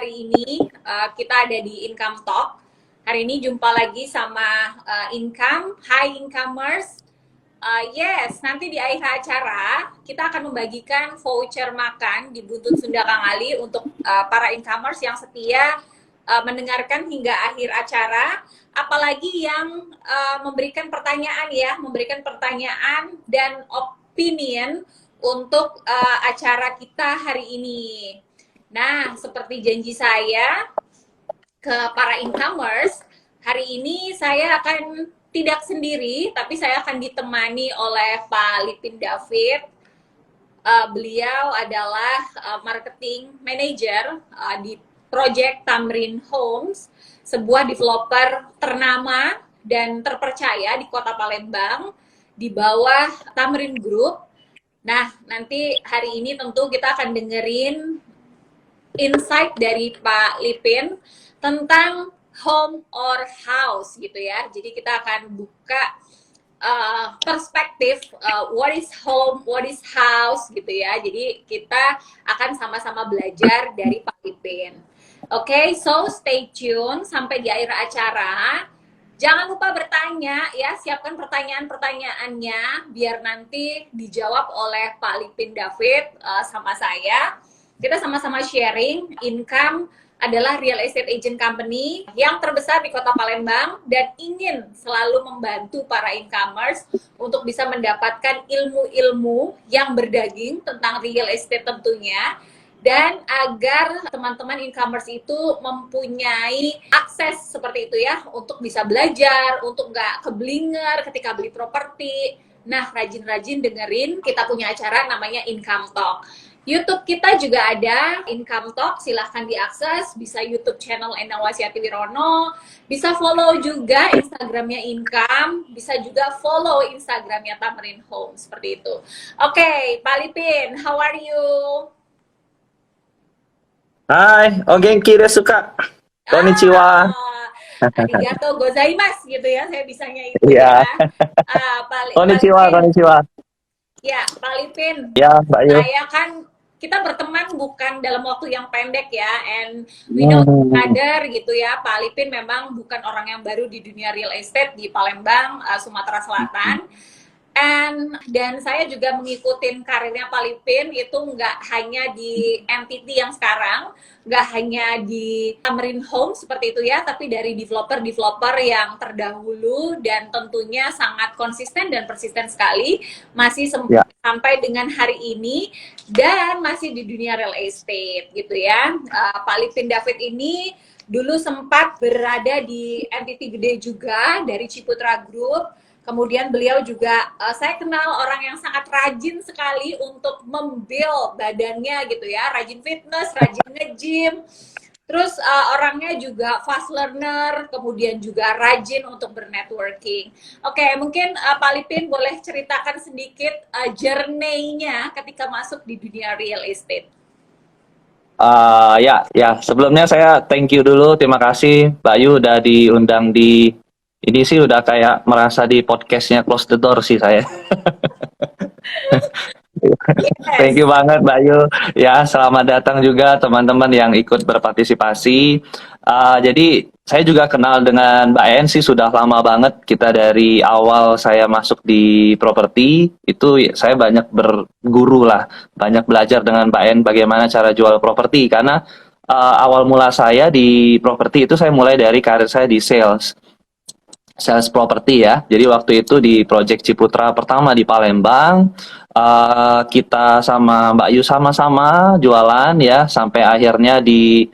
hari ini kita ada di Income Talk. Hari ini jumpa lagi sama Income. Hi Incomers. Yes, nanti di akhir acara kita akan membagikan voucher makan di Buntut Sunda Kang Ali untuk para Incomers yang setia mendengarkan hingga akhir acara. Apalagi yang memberikan pertanyaan dan opinion untuk acara kita hari ini. Nah, seperti janji saya ke para Incomers, hari ini saya akan tidak sendiri, tapi saya akan ditemani oleh Pak Lipin David. Beliau adalah marketing manager di Project Tamrin Homes, sebuah developer ternama dan terpercaya di Kota Palembang di bawah Tamrin Group. Nah, nanti hari ini tentu kita akan dengerin insight dari Pak Lipin tentang home or house gitu ya. Jadi kita akan buka perspektif what is home, what is house gitu ya. Jadi kita akan sama-sama belajar dari Pak Lipin. Oke, so stay tune sampai di akhir acara. Jangan lupa bertanya ya, siapkan pertanyaan-pertanyaannya biar nanti dijawab oleh Pak Lipin David sama saya. Kita sama-sama sharing. Income adalah real estate agent company yang terbesar di Kota Palembang dan ingin selalu membantu para incomers untuk bisa mendapatkan ilmu-ilmu yang berdaging tentang real estate tentunya. Dan agar teman-teman incomers itu mempunyai akses seperti itu ya, untuk bisa belajar, untuk nggak keblinger ketika beli properti. Nah, rajin-rajin dengerin, kita punya acara namanya Income Talk. YouTube kita juga ada, Income Talk, silahkan diakses, bisa YouTube channel Endang Wasyati Wirono, bisa follow juga Instagramnya Income, bisa juga follow Instagramnya Tamrin Home, seperti itu. Oke, Pak Lipin, how are you? Hai, genki desu ka? Konnichiwa. Arigatou gozaimasu gitu ya, saya bisanya itu ya. Konnichiwa. Konnichiwa. Ya, Pak Lipin. Ya, Mbak Yu. Saya kan, kita berteman bukan dalam waktu yang pendek ya, and we know other gitu ya. Pak Lipin memang bukan orang yang baru di dunia real estate di Palembang, Sumatera Selatan. Dan saya juga mengikuti karirnya Pak Lipin itu nggak hanya di entity yang sekarang, nggak hanya di Tamrin Home seperti itu ya, tapi dari developer yang terdahulu dan tentunya sangat konsisten dan persisten sekali, masih sampai dengan hari ini dan masih di dunia real estate gitu ya. Pak Lipin David ini dulu sempat berada di entity gede juga dari Ciputra Group. Kemudian beliau juga, saya kenal orang yang sangat rajin sekali untuk membuild badannya gitu ya, rajin fitness, rajin nge-gym, terus orangnya juga fast learner, kemudian juga rajin untuk bernetworking. Oke, mungkin Pak Lipin boleh ceritakan sedikit journey-nya ketika masuk di dunia real estate. Ya, sebelumnya saya thank you dulu, terima kasih Mbak Yu udah diundang di ini sih udah kayak merasa di podcastnya Close the Door sih saya. Yes. Thank you banget Mbak Yu. Ya, selamat datang juga teman-teman yang ikut berpartisipasi. Jadi saya juga kenal dengan Mbak En sih sudah lama banget. Kita dari awal saya masuk di properti itu saya banyak berguru lah, banyak belajar dengan Mbak En bagaimana cara jual properti karena awal mula saya di properti itu saya mulai dari karir saya di sales property ya. Jadi waktu itu di Project Ciputra pertama di Palembang, kita sama Mbak Yu sama-sama jualan ya, sampai akhirnya di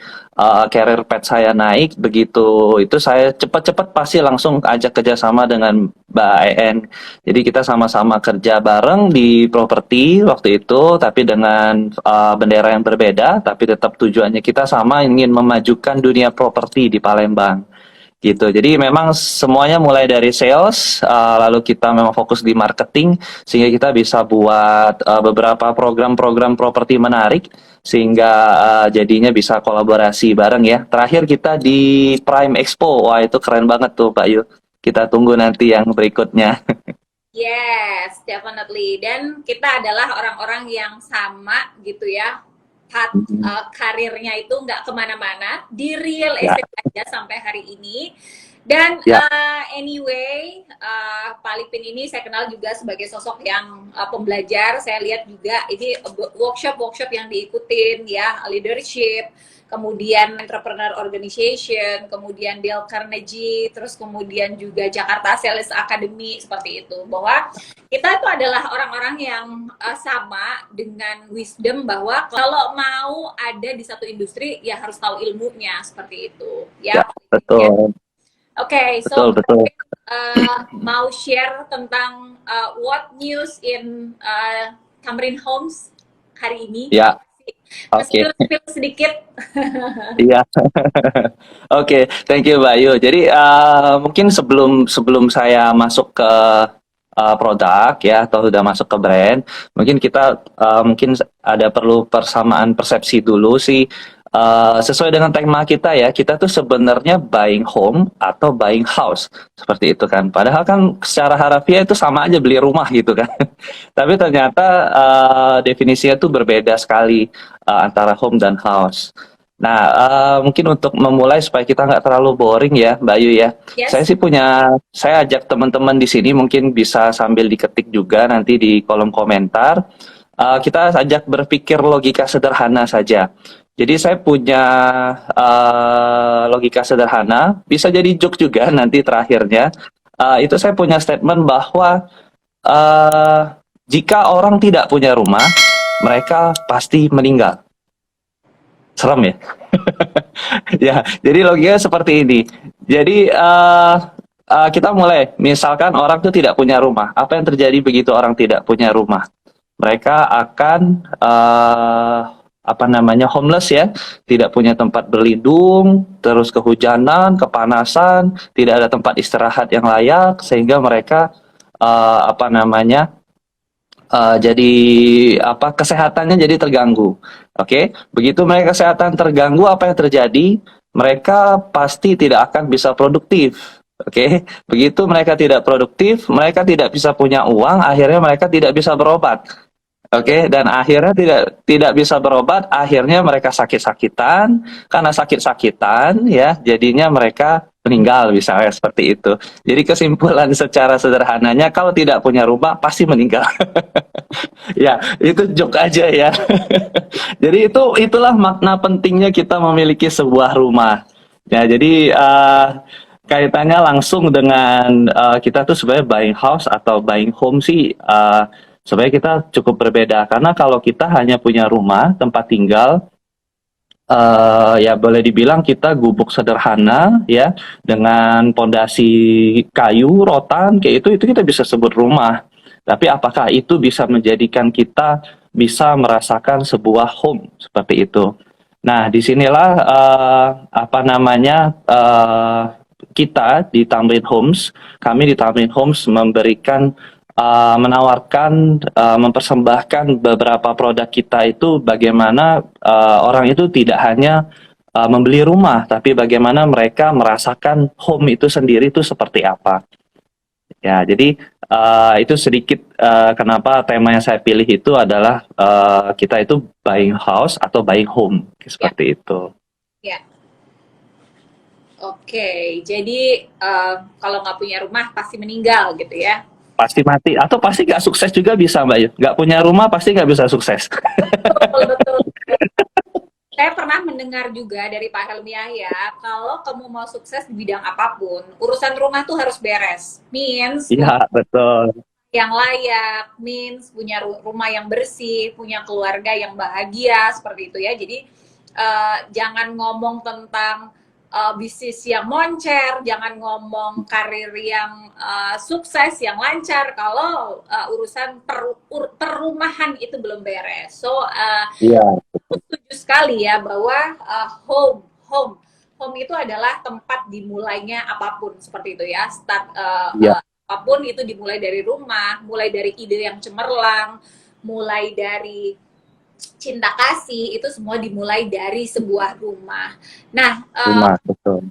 career path saya naik. Begitu itu saya cepat-cepat pasti langsung ajak kerjasama dengan Mbak En. Jadi kita sama-sama kerja bareng di properti waktu itu, tapi dengan bendera yang berbeda, tapi tetap tujuannya kita sama, ingin memajukan dunia properti di Palembang. Gitu. Jadi memang semuanya mulai dari sales, lalu kita memang fokus di marketing sehingga kita bisa buat beberapa program-program properti menarik sehingga jadinya bisa kolaborasi bareng ya. Terakhir kita di Prime Expo, wah itu keren banget tuh Pak Yu. Kita tunggu nanti yang berikutnya. Yes, definitely. Dan kita adalah orang-orang yang sama gitu ya. path karirnya itu nggak kemana-mana di real Ya, estate aja sampai hari ini. Dan ya, anyway, Pak Lipin ini saya kenal juga sebagai sosok yang pembelajar. Saya lihat juga ini workshop-workshop yang diikutin ya, leadership, kemudian entrepreneur organization, kemudian Dale Carnegie, terus kemudian juga Jakarta Sales Academy, seperti itu. Bahwa kita itu adalah orang-orang yang sama dengan wisdom bahwa kalau mau ada di satu industri ya harus tahu ilmunya, seperti itu ya, ya Pak Lipin ya. betul, Oke, so betul, betul. mau share tentang what news in Tamrin Homes hari ini? Ya, oke. Spill sedikit. Iya. Oke, thank you Mbak Yu. Jadi mungkin sebelum sebelum saya masuk ke produk ya atau sudah masuk ke brand, mungkin kita mungkin ada perlu persamaan persepsi dulu sih. Sesuai dengan tema kita ya, kita tuh sebenarnya buying home atau buying house seperti itu kan. Padahal kan secara harafiah itu sama aja beli rumah gitu kan. Tapi ternyata definisinya tuh berbeda sekali antara home dan house. Nah, mungkin untuk memulai supaya kita nggak terlalu boring ya, Mbak Ayu ya. Saya Yes. sih saya ajak teman-teman di sini mungkin bisa sambil diketik juga nanti di kolom komentar. Kita ajak berpikir logika sederhana saja. Jadi saya punya logika sederhana, bisa jadi joke juga nanti terakhirnya. Itu saya punya statement bahwa eh, jika orang tidak punya rumah, mereka pasti meninggal. Serem ya? Ya, jadi logikanya seperti ini. Jadi kita mulai, misalkan orang tuh tidak punya rumah. Apa yang terjadi begitu orang tidak punya rumah? Mereka akan apa namanya homeless ya, tidak punya tempat berlindung, terus kehujanan, kepanasan, tidak ada tempat istirahat yang layak, sehingga mereka apa namanya jadi apa kesehatannya jadi terganggu. Oke, begitu mereka kesehatan terganggu, apa yang terjadi? Mereka pasti tidak akan bisa produktif. Oke, begitu mereka tidak produktif, mereka tidak bisa punya uang, akhirnya mereka tidak bisa berobat. Oke, dan akhirnya tidak bisa berobat, akhirnya mereka sakit-sakitan, karena sakit-sakitan ya, jadinya mereka meninggal misalnya seperti itu. Jadi kesimpulan secara sederhananya kalau tidak punya rumah pasti meninggal. Ya, itu joke aja ya. Jadi itulah makna pentingnya kita memiliki sebuah rumah. Ya, jadi kaitannya langsung dengan kita tuh sebenarnya buying house atau buying home sih sebenarnya kita cukup berbeda karena kalau kita hanya punya rumah tempat tinggal ya boleh dibilang kita gubuk sederhana ya dengan pondasi kayu rotan kayak itu kita bisa sebut rumah. Tapi apakah itu bisa menjadikan kita bisa merasakan sebuah home seperti itu? Nah, disinilah apa namanya kita di Tamrin Homes, kami di Tamrin Homes memberikan menawarkan, mempersembahkan beberapa produk kita itu bagaimana orang itu tidak hanya membeli rumah, tapi bagaimana mereka merasakan home itu sendiri itu seperti apa. Ya, jadi itu sedikit kenapa tema yang saya pilih itu adalah kita itu buying house atau buying home, Ya, seperti itu. ya. Oke, jadi kalau nggak punya rumah pasti meninggal gitu ya. Pasti mati, atau pasti nggak sukses juga bisa Mbak Yu. Nggak punya rumah pasti nggak bisa sukses. Betul, betul. Saya pernah mendengar juga dari Pak Helmi Yahya, kalau kamu mau sukses di bidang apapun, urusan rumah tuh harus beres. Means Iya, betul. yang layak, means punya rumah yang bersih, punya keluarga yang bahagia, seperti itu ya. Jadi jangan ngomong tentang bisnis yang moncer, jangan ngomong karir yang sukses, yang lancar, kalau urusan perumahan itu belum beres. So Iya, setuju sekali ya bahwa home itu adalah tempat dimulainya apapun, seperti itu ya. iya, Apapun itu dimulai dari rumah, mulai dari ide yang cemerlang, mulai dari cinta kasih, itu semua dimulai dari sebuah rumah. Nah, rumah, betul.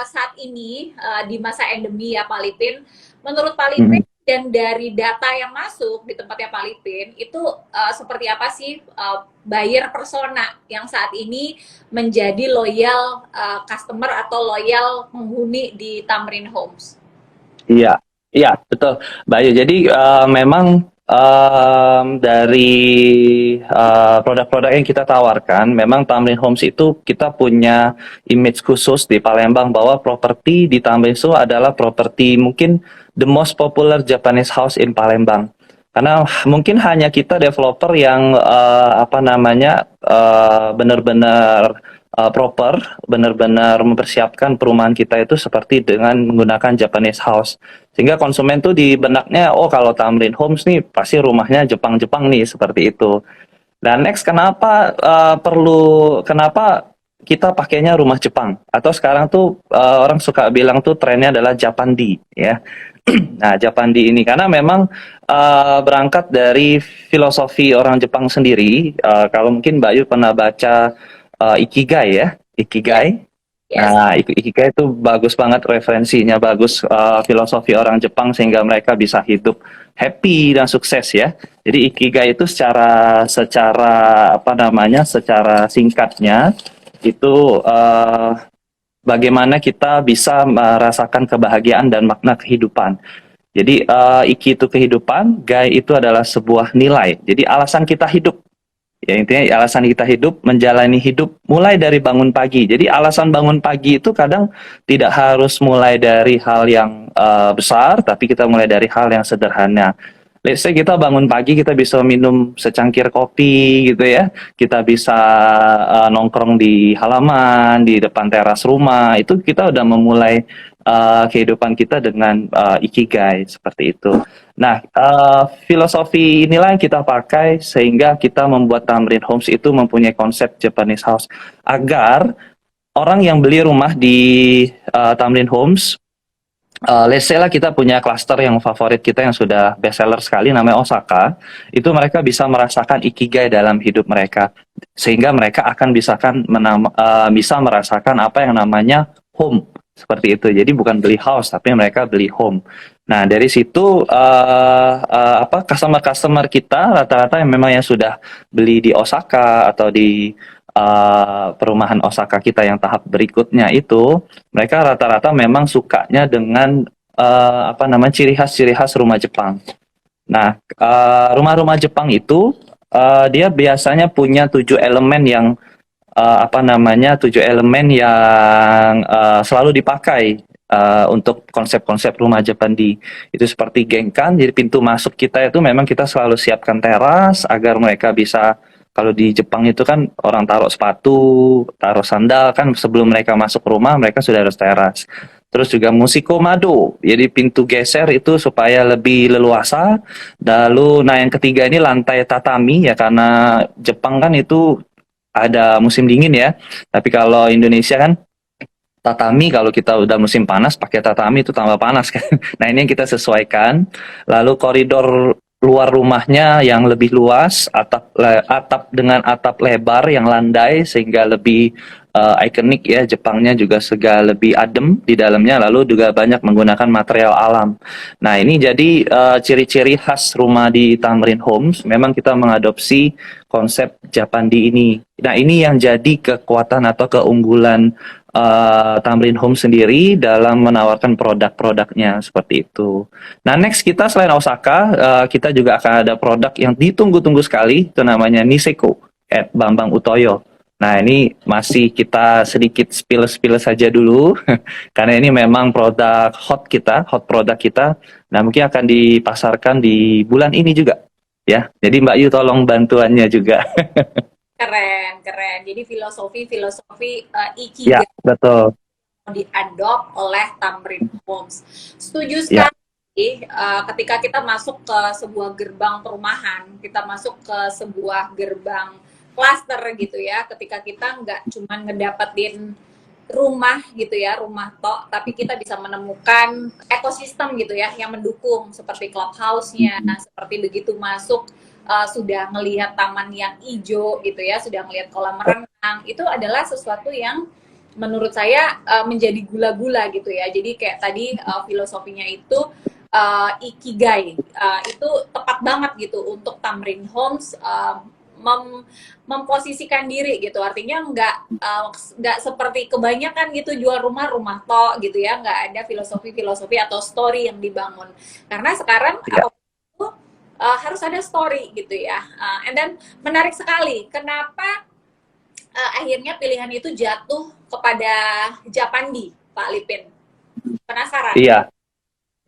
saat ini di masa endemi ya Pak Lipin, menurut Pak Lipin Dan dari data yang masuk di tempatnya Pak Lipin itu seperti apa sih buyer persona yang saat ini menjadi loyal customer atau loyal penghuni di Tamrin Homes? Iya, iya betul, Mbak Ayu. Jadi memang dari produk-produk yang kita tawarkan, memang Tamrin Homes itu kita punya image khusus di Palembang bahwa properti di Tamrin itu adalah properti mungkin the most popular Japanese house in Palembang. Karena mungkin hanya kita developer yang apa namanya benar-benar proper, benar-benar mempersiapkan perumahan kita itu seperti dengan menggunakan Japanese house. Sehingga konsumen tuh di benaknya, oh kalau Tamrin Homes nih pasti rumahnya Jepang-Jepang nih, seperti itu. Dan next, kenapa kita pakainya rumah Jepang? Atau sekarang tuh orang suka bilang tuh trennya adalah Japandi, ya. Nah, Japandi ini karena memang berangkat dari filosofi orang Jepang sendiri. Kalau mungkin Mbak Yu pernah baca Ikigai ya, Yes, Ikigai. yes. Nah, Ikigai itu bagus banget referensinya, bagus filosofi orang Jepang sehingga mereka bisa hidup happy dan sukses ya. Jadi Ikigai itu secara secara apa namanya, secara singkatnya itu bagaimana kita bisa merasakan kebahagiaan dan makna kehidupan. Jadi Iki itu kehidupan, Gai itu adalah sebuah nilai. Jadi alasan kita hidup. Ya intinya alasan kita hidup, menjalani hidup mulai dari bangun pagi. Jadi alasan bangun pagi itu kadang tidak harus mulai dari hal yang besar, tapi kita mulai dari hal yang sederhana. Let's say kita bangun pagi, kita bisa minum secangkir kopi gitu ya. Kita bisa nongkrong di halaman, di depan teras rumah. Itu kita udah memulai kehidupan kita dengan ikigai seperti itu. Nah, filosofi inilah yang kita pakai sehingga kita membuat Tamrin Homes itu mempunyai konsep Japanese house agar orang yang beli rumah di Tamrin Homes, let's say lah kita punya klaster yang favorit kita yang sudah best seller sekali namanya Osaka, itu mereka bisa merasakan ikigai dalam hidup mereka sehingga mereka akan bisa merasakan apa yang namanya home seperti itu. Jadi bukan beli house tapi mereka beli home. Nah, dari situ apa customer-customer kita rata-rata yang memang yang sudah beli di Osaka atau di perumahan Osaka kita yang tahap berikutnya itu mereka rata-rata memang sukanya dengan apa namanya ciri khas rumah Jepang. Nah, rumah-rumah Jepang itu dia biasanya punya 7 elemen yang apa namanya 7 elemen yang selalu dipakai untuk konsep-konsep rumah Japandi itu seperti gengkan. Jadi pintu masuk kita itu memang kita selalu siapkan teras agar mereka bisa kalau di Jepang itu kan orang taruh sepatu, taruh sandal kan sebelum mereka masuk rumah mereka sudah harus teras. Terus juga musiko mado, jadi pintu geser itu supaya lebih leluasa. Lalu, nah yang ketiga ini lantai tatami ya karena Jepang kan itu ada musim dingin ya. Tapi kalau Indonesia kan tatami kalau kita udah musim panas pakai tatami itu tambah panas kan. Nah, ini yang kita sesuaikan. Lalu koridor luar rumahnya yang lebih luas, atap dengan atap lebar yang landai sehingga lebih ikonik ya. Jepangnya juga lebih adem di dalamnya, lalu juga banyak menggunakan material alam. Nah, ini jadi ciri-ciri khas rumah di Tamrin Homes. Memang kita mengadopsi konsep Japandi ini. Nah, ini yang jadi kekuatan atau keunggulan Tamrin Home sendiri dalam menawarkan produk-produknya seperti itu. Nah, next kita selain Osaka, kita juga akan ada produk yang ditunggu-tunggu sekali, itu namanya Niseko at Bambang Utoyo. Nah, ini masih kita sedikit spill saja dulu, karena ini memang hot produk kita. Nah, mungkin akan dipasarkan di bulan ini juga, ya. Jadi Mbak Yu tolong bantuannya juga. Keren, keren. Jadi filosofi Ya, Ikigai betul. diadopt oleh Tamrin Homes. Setuju Ya, sekali. Ketika kita masuk ke sebuah gerbang perumahan, kita masuk ke sebuah gerbang klaster gitu ya. Ketika kita nggak cuma ngedapetin rumah gitu ya, rumah tok, tapi kita bisa menemukan ekosistem gitu ya yang mendukung seperti clubhouse-nya, seperti begitu masuk sudah melihat taman yang hijau gitu ya, sudah melihat kolam renang, itu adalah sesuatu yang menurut saya menjadi gula-gula gitu ya. Jadi kayak tadi filosofinya itu ikigai. Itu tepat banget gitu untuk Tamrin Homes memposisikan diri gitu, artinya nggak seperti kebanyakan gitu jual rumah tok gitu ya, nggak ada filosofi atau story yang dibangun, karena sekarang Ya. apapun itu harus ada story gitu ya. And then menarik sekali kenapa akhirnya pilihan itu jatuh kepada Japandi, Pak Lipin, penasaran? Iya,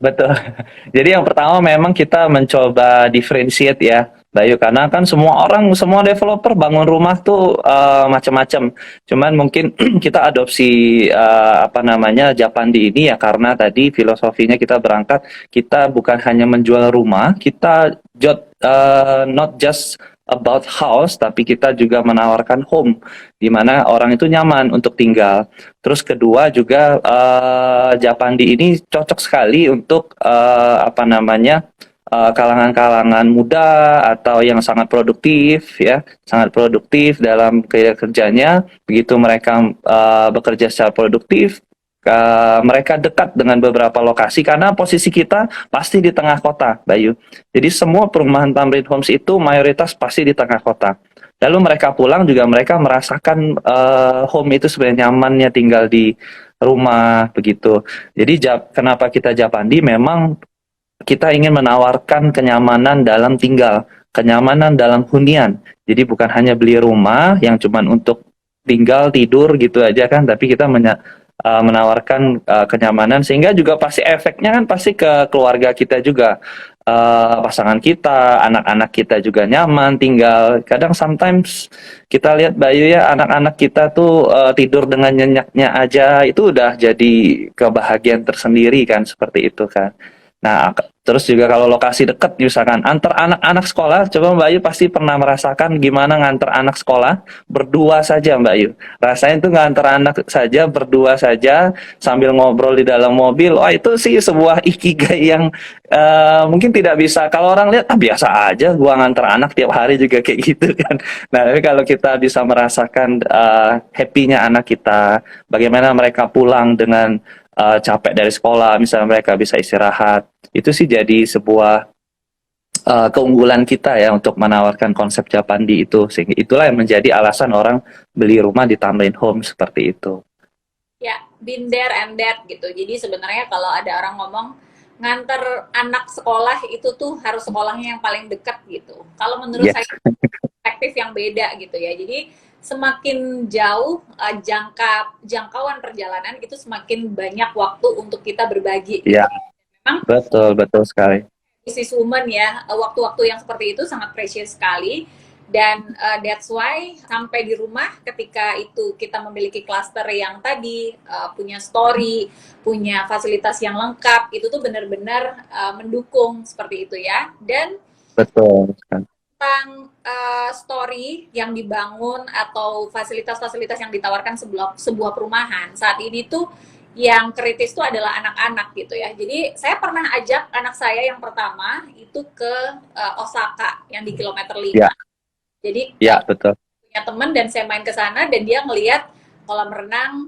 betul. Jadi yang pertama memang kita mencoba differentiate ya, Bayu, karena kan semua developer bangun rumah tuh macam-macam. Cuman mungkin kita adopsi apa namanya Japandi ini ya karena tadi filosofinya kita berangkat, kita bukan hanya menjual rumah, kita not just about house, tapi kita juga menawarkan home, di mana orang itu nyaman untuk tinggal. Terus kedua juga Japandi ini cocok sekali untuk apa namanya kalangan-kalangan muda atau yang sangat produktif ya, sangat produktif dalam kerjanya. Begitu mereka bekerja secara produktif, mereka dekat dengan beberapa lokasi karena posisi kita pasti di tengah kota, Bayu. Jadi semua perumahan Tamrin Homes itu mayoritas pasti di tengah kota. Lalu mereka pulang juga mereka merasakan home itu sebenarnya nyamannya tinggal di rumah begitu. Jadi kenapa kita Japandi? Memang kita ingin menawarkan kenyamanan dalam tinggal, kenyamanan dalam hunian. Jadi bukan hanya beli rumah yang cuman untuk tinggal tidur gitu aja kan, tapi kita menawarkan kenyamanan sehingga juga pasti efeknya kan pasti ke keluarga kita juga. Pasangan kita, anak-anak kita juga nyaman tinggal. Kadang sometimes kita lihat Bayu ya, anak-anak kita tuh tidur dengan nyenyaknya aja itu udah jadi kebahagiaan tersendiri kan, seperti itu kan. Nah, terus juga kalau lokasi dekat misalkan antar anak-anak sekolah, coba Mbak Ayu pasti pernah merasakan gimana nganter anak sekolah berdua saja Mbak Ayu. Rasanya itu nganter anak saja berdua saja sambil ngobrol di dalam mobil. Wah, itu sih sebuah ikigai yang mungkin tidak bisa, kalau orang lihat biasa aja gua nganter anak tiap hari juga kayak gitu kan. Nah, tapi kalau kita bisa merasakan happy-nya anak kita, bagaimana mereka pulang dengan capek dari sekolah, misalnya mereka bisa istirahat, itu sih jadi sebuah keunggulan kita ya untuk menawarkan konsep Japandi itu, sehingga itulah yang menjadi alasan orang beli rumah di Tamrin Home seperti itu. Ya, been there and that gitu. Jadi sebenarnya kalau ada orang ngomong nganter anak sekolah itu tuh harus sekolahnya yang paling dekat gitu. Kalau menurut Yes. saya perspektif yang beda gitu ya. Jadi semakin jauh jangkauan perjalanan itu semakin banyak waktu untuk kita berbagi. Ya, Memang betul sekali. business woman ya, waktu-waktu yang seperti itu sangat precious sekali. Dan that's why sampai di rumah ketika itu kita memiliki klaster yang tadi punya story, punya fasilitas yang lengkap, itu tuh benar-benar mendukung seperti itu ya. Dan Betul sekali. tentang story yang dibangun atau fasilitas-fasilitas yang ditawarkan sebuah perumahan saat ini tuh yang kritis tuh adalah anak-anak gitu ya. Jadi saya pernah ajak anak saya yang pertama itu ke Osaka yang di kilometer 5. Ya. Jadi Ya, betul. punya teman dan saya main ke sana dan dia ngelihat kolam renang,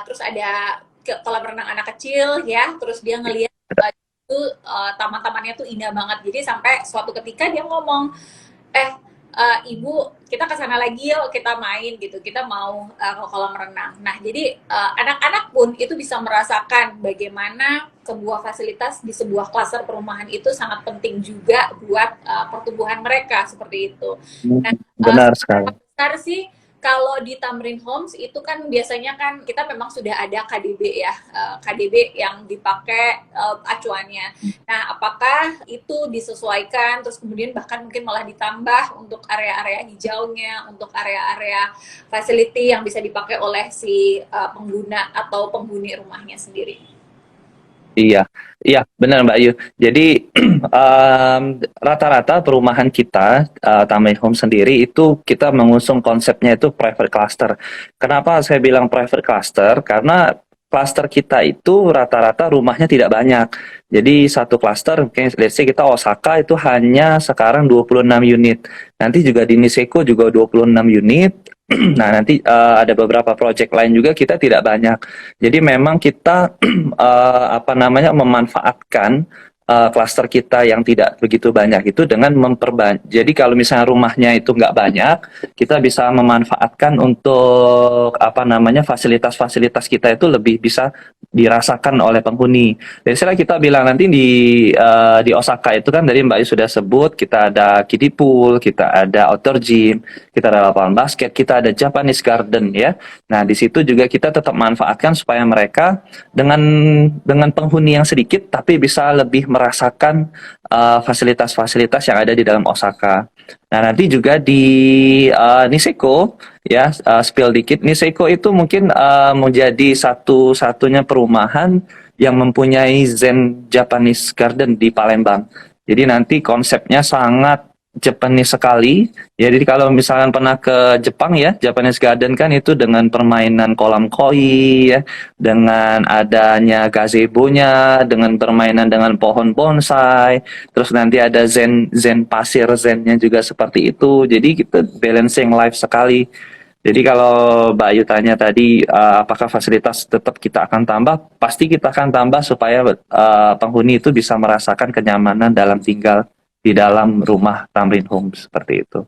terus ada kolam renang anak kecil ya, terus dia ngelihat itu taman-tamannya tuh indah banget. Jadi sampai suatu ketika dia ngomong, ibu kita ke sana lagi yuk, kita main gitu, kita mau ke kolam renang. Nah jadi anak-anak pun itu bisa merasakan bagaimana sebuah fasilitas di sebuah klaster perumahan itu sangat penting juga buat pertumbuhan mereka seperti itu. Nah, Benar sekali. besar sih kalau di Tamrin Homes itu kan biasanya kan kita memang sudah ada KDB ya, KDB yang dipakai acuannya. Nah, apakah itu disesuaikan terus kemudian bahkan mungkin malah ditambah untuk area-area hijaunya, untuk area-area facility yang bisa dipakai oleh si pengguna atau penghuni rumahnya sendiri? Iya, benar Mbak Ayu. Jadi rata-rata perumahan kita, Tamrin Home sendiri itu kita mengusung konsepnya itu private cluster. Kenapa saya bilang private cluster? Karena cluster kita itu rata-rata rumahnya tidak banyak. Jadi satu cluster, mungkin let's say kita Osaka itu hanya sekarang 26 unit. Nanti juga di Niseko juga 26 unit. Nah, nanti ada beberapa project lain juga kita tidak banyak. Jadi memang kita apa namanya memanfaatkan klaster kita yang tidak begitu banyak itu dengan memperbanyak. Jadi kalau misalnya rumahnya itu nggak banyak, kita bisa memanfaatkan untuk apa namanya fasilitas-fasilitas kita itu lebih bisa dirasakan oleh penghuni. Jadi setelah kita bilang nanti di Osaka itu kan dari Mbak Yu sudah sebut kita ada kiddie pool, kita ada outdoor gym, kita ada lapangan basket, kita ada Japanese garden ya. Nah, di situ juga kita tetap manfaatkan supaya mereka dengan penghuni yang sedikit tapi bisa lebih merasakan fasilitas-fasilitas yang ada di dalam Osaka. Nah, nanti juga di Niseko ya, spill dikit. Niseko itu mungkin menjadi satu-satunya perumahan yang mempunyai Zen Japanese Garden di Palembang. Jadi nanti konsepnya sangat Japanese sekali. Ya, jadi kalau misalkan pernah ke Jepang ya, Japanese Garden kan itu dengan permainan kolam koi ya, dengan adanya gazebo-nya, dengan permainan dengan pohon bonsai, terus nanti ada zen zen pasir zennya juga seperti itu. Jadi kita balancing life sekali. Jadi kalau Mbak Ayu tanya tadi apakah fasilitas tetap kita akan tambah, pasti kita akan tambah supaya penghuni itu bisa merasakan kenyamanan dalam tinggal di dalam rumah Tamrin Home seperti itu.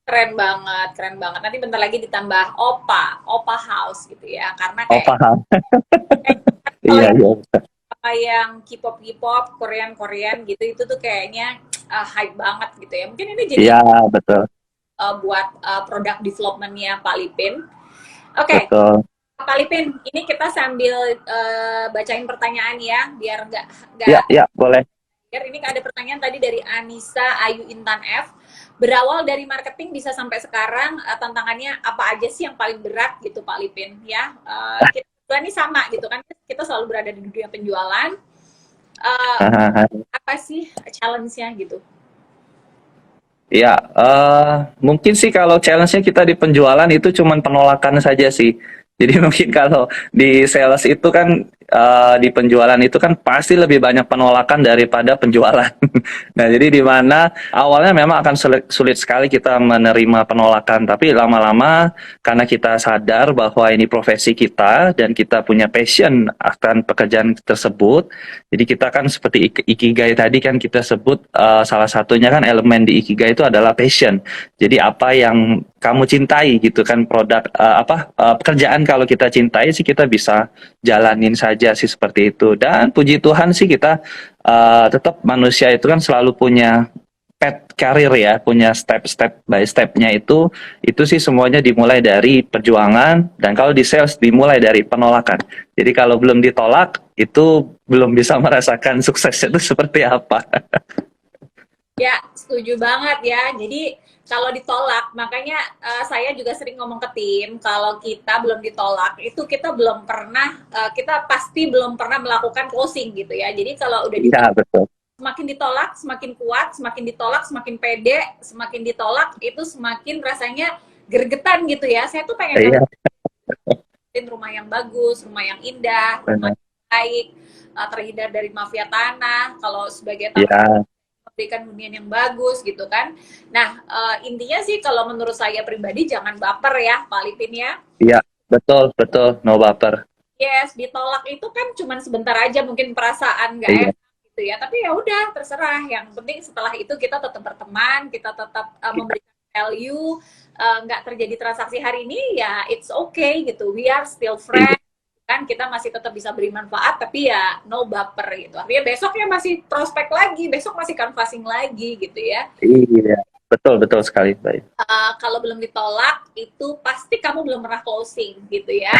Keren banget, keren banget. Nanti bentar lagi ditambah Opa House gitu ya. Karena Oh kayak paham. kalau Iya iya. apa yang K-pop, Korean gitu, itu tuh kayaknya hype banget gitu ya. Mungkin ini jadi Iya betul buat produk development-nya Pak Lipin. Oke, betul. Pak Lipin, ini kita sambil bacain pertanyaan ya, biar nggak Ya ya boleh. ini ada pertanyaan tadi dari Anissa Ayu Intan F. Berawal dari marketing bisa sampai sekarang, tantangannya apa aja sih yang paling berat gitu Pak Lipin ya? Kita ini sama gitu kan, kita selalu berada di dunia penjualan. Apa sih challenge-nya gitu? Ya, mungkin sih kalau challenge-nya kita di penjualan itu cuman penolakan saja sih. Jadi mungkin kalau di sales itu kan di penjualan itu kan pasti lebih banyak penolakan daripada penjualan. Nah, jadi di mana awalnya memang akan sulit sekali kita menerima penolakan, tapi lama-lama karena kita sadar bahwa ini profesi kita dan kita punya passion akan pekerjaan tersebut, jadi kita kan seperti ikigai tadi kan kita sebut salah satunya kan elemen di ikigai itu adalah passion. Jadi apa yang kamu cintai gitu kan pekerjaan kalau kita cintai sih kita bisa jalanin saja sih seperti itu. Dan puji Tuhan sih kita tetap manusia itu kan selalu punya path karir ya, punya step by stepnya itu sih semuanya dimulai dari perjuangan dan kalau di sales dimulai dari penolakan. Jadi kalau belum ditolak itu belum bisa merasakan suksesnya itu seperti apa. Ya, setuju banget ya. Jadi kalau ditolak, makanya saya juga sering ngomong ke tim, kalau kita belum ditolak, itu kita belum pernah, kita pasti belum pernah melakukan closing gitu ya. Jadi kalau udah ditolak, Ya betul. semakin ditolak, semakin kuat, semakin ditolak, semakin pede, semakin ditolak, itu semakin rasanya gergetan gitu ya. Saya tuh pengen Iya, dapetin rumah yang bagus, rumah yang indah, rumah benar. yang baik, terhindar dari mafia tanah, kalau sebagai Ya, memberikan hunian yang bagus gitu kan. Nah, intinya sih kalau menurut saya pribadi jangan baper ya, Pak Lipin ya. iya, betul, betul, no baper. Yes, ditolak itu kan cuman sebentar aja mungkin perasaan nggak Iya, enak gitu ya. Tapi ya udah terserah. Yang penting setelah itu kita tetap berteman, kita tetap memberikan value, nggak terjadi transaksi hari ini ya it's okay gitu. We are still iya, friends kan, kita masih tetap bisa beri manfaat tapi ya no baper gitu. Artinya besoknya masih prospek lagi, besok masih canvassing lagi gitu ya. iya, betul, betul sekali, Mbak. Kalau belum ditolak itu pasti kamu belum pernah closing gitu ya.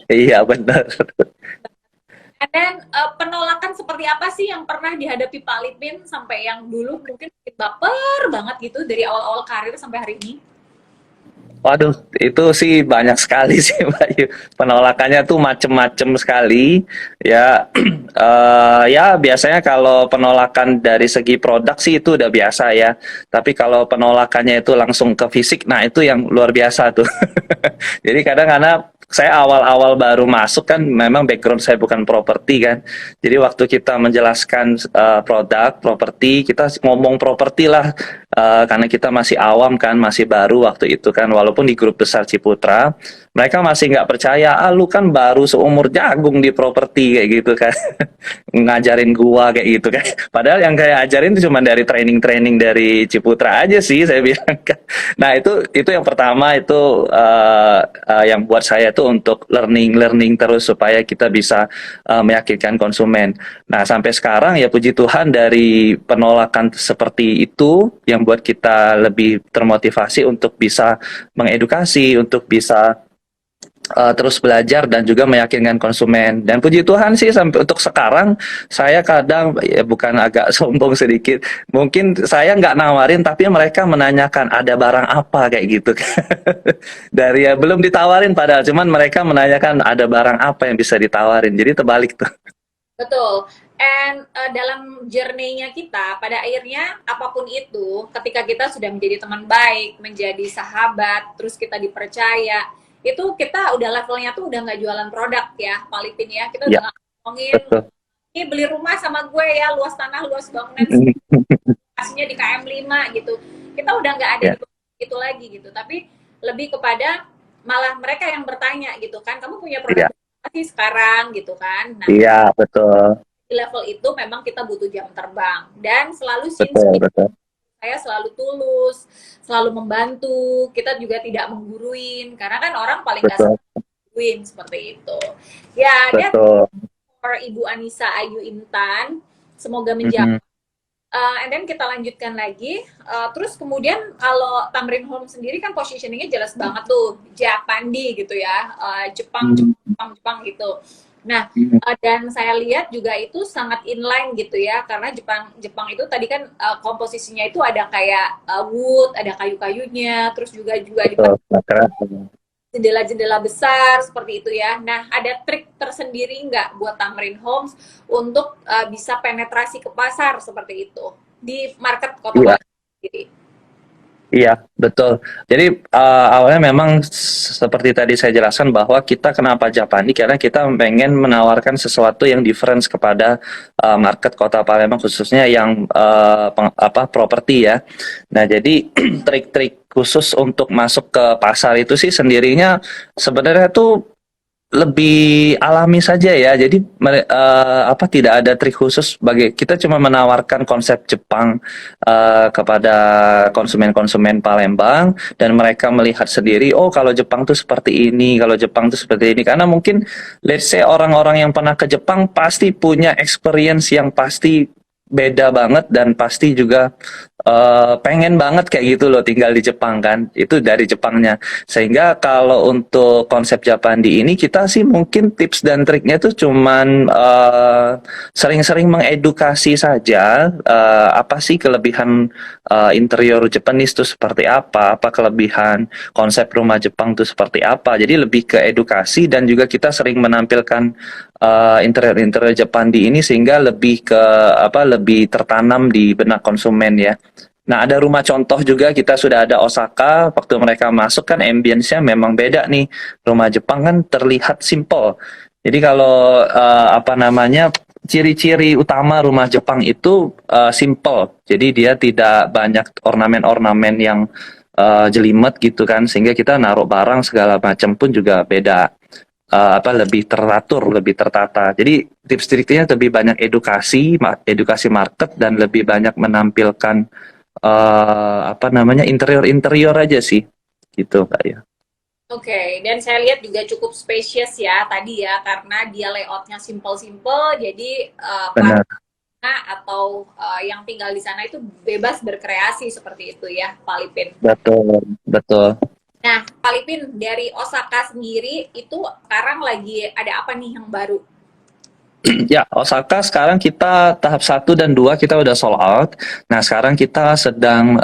Iya, benar. Dan penolakan seperti apa sih yang pernah dihadapi Pak Lipin sampai yang dulu mungkin bikin baper banget gitu dari awal-awal karir sampai hari ini? Waduh, itu sih banyak sekali sih, Mbak Yu. Penolakannya tuh macem-macem sekali. Ya, ya biasanya kalau penolakan dari segi produk sih itu udah biasa ya. Tapi kalau penolakannya itu langsung ke fisik, nah itu yang luar biasa tuh. Jadi kadang-kadang saya awal-awal baru masuk kan memang background saya bukan properti kan. Jadi waktu kita menjelaskan produk properti, kita ngomong properti lah karena kita masih awam kan, masih baru waktu itu kan. Walaupun di grup besar Ciputra, mereka masih nggak percaya, ah lu kan baru seumur jagung di properti kayak gitu kan. Ngajarin gua kayak gitu kan. Padahal yang kayak ajarin itu cuma dari training-training dari Ciputra aja sih saya bilang kan. Nah, itu yang pertama itu yang buat saya itu untuk learning terus supaya kita bisa meyakinkan konsumen. Nah, sampai sekarang ya puji Tuhan dari penolakan seperti itu yang buat kita lebih termotivasi untuk bisa mengedukasi, untuk bisa terus belajar dan juga meyakinkan konsumen. Dan puji Tuhan sih sampai untuk sekarang saya kadang ya bukan agak sombong sedikit, mungkin saya nggak nawarin tapi mereka menanyakan ada barang apa kayak gitu. Dari ya belum ditawarin padahal cuman mereka menanyakan ada barang apa yang bisa ditawarin. Jadi terbalik tuh. Betul. And dalam journey-nya kita, pada akhirnya apapun itu, ketika kita sudah menjadi teman baik, menjadi sahabat, terus kita dipercaya, itu kita udah levelnya tuh udah nggak jualan produk ya, Pak Lipin ya. Kita udah Ya, nggak ngomongin, betul. ini beli rumah sama gue ya, luas tanah, luas bangunan, lokasinya di KM 5 gitu. Kita udah nggak ada Ya, di itu lagi gitu. Tapi lebih kepada malah mereka yang bertanya gitu kan, kamu punya produk iya, apa sih sekarang gitu kan. Nah, iya, betul, di level itu memang kita butuh jam terbang dan selalu betul, sincere. betul, Saya selalu tulus, selalu membantu, kita juga tidak mengguruin karena kan orang paling gak betul, suka menggurui seperti itu. Ya, that's betul. for Ibu Anissa Ayu Intan, semoga menjawab. Mhm. And then kita lanjutkan lagi. Terus kemudian kalau Tamrin Home sendiri kan positioningnya jelas banget tuh, Japandi gitu ya, Jepang, Mhm. Jepang, Jepang gitu. Nah, Mhm. dan saya lihat juga itu sangat inline gitu ya, karena Jepang itu tadi kan komposisinya itu ada kayak wood, ada kayu-kayunya, terus juga juga Betul, keren. jendela-jendela besar seperti itu ya. Nah, ada trik tersendiri nggak buat Tamrin Homes untuk bisa penetrasi ke pasar seperti itu di market Kota Iya. Palembang sendiri? Iya, betul. Jadi awalnya memang seperti tadi saya jelaskan bahwa kita kenapa Japandi karena kita pengen menawarkan sesuatu yang difference kepada market Kota Palembang khususnya yang properti ya. Nah, jadi trik-trik khusus untuk masuk ke pasar itu sih sendirinya sebenarnya tuh lebih alami saja ya. Jadi tidak ada trik khusus bagi kita cuma menawarkan konsep Jepang kepada konsumen-konsumen Palembang dan mereka melihat sendiri, oh kalau Jepang tuh seperti ini, kalau Jepang tuh seperti ini. Karena mungkin let's say orang-orang yang pernah ke Jepang pasti punya experience yang pasti beda banget dan pasti juga pengen banget kayak gitu loh tinggal di Jepang kan. Itu dari Jepangnya. Sehingga kalau untuk konsep Japandi ini kita sih mungkin tips dan triknya tuh cuman sering-sering mengedukasi saja apa sih kelebihan interior Japanese itu seperti apa kelebihan konsep rumah Jepang itu seperti apa. Jadi lebih ke edukasi dan juga kita sering menampilkan interior-interior Japandi ini sehingga lebih tertanam di benak konsumen ya. Nah, ada rumah contoh juga kita sudah ada Osaka, waktu mereka masuk kan ambience-nya memang beda nih. Rumah Jepang kan terlihat simple. Jadi kalau ciri-ciri utama rumah Jepang itu simple. Jadi dia tidak banyak ornamen-ornamen yang jelimet gitu kan, sehingga kita naruh barang segala macam pun juga beda. Lebih teratur, lebih tertata. Jadi tips triknya lebih banyak edukasi market dan lebih banyak menampilkan interior aja sih gitu Kak ya. Oke, dan saya lihat juga cukup spacious ya tadi ya, karena dia layoutnya simple-simple, jadi para Benar, atau yang tinggal di sana itu bebas berkreasi seperti itu ya, Pak Lipin. betul, betul. Nah, Pak Lipin, dari Osaka sendiri itu sekarang lagi ada apa nih yang baru? Ya, Osaka sekarang kita tahap 1 dan 2 kita udah sold out. Nah, sekarang kita sedang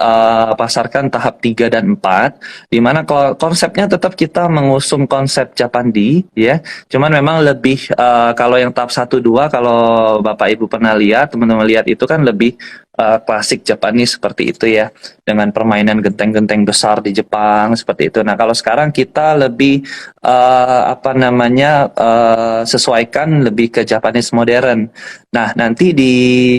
pasarkan tahap 3 dan 4, di mana konsepnya tetap kita mengusung konsep Japandi, ya. Cuman memang lebih kalau yang tahap 1 2 kalau Bapak Ibu pernah lihat, teman-teman lihat itu kan lebih klasik Japanese seperti itu ya, dengan permainan genteng-genteng besar di Jepang seperti itu. Nah, kalau sekarang kita lebih apa namanya sesuaikan lebih ke Japanese modern. Nah, nanti di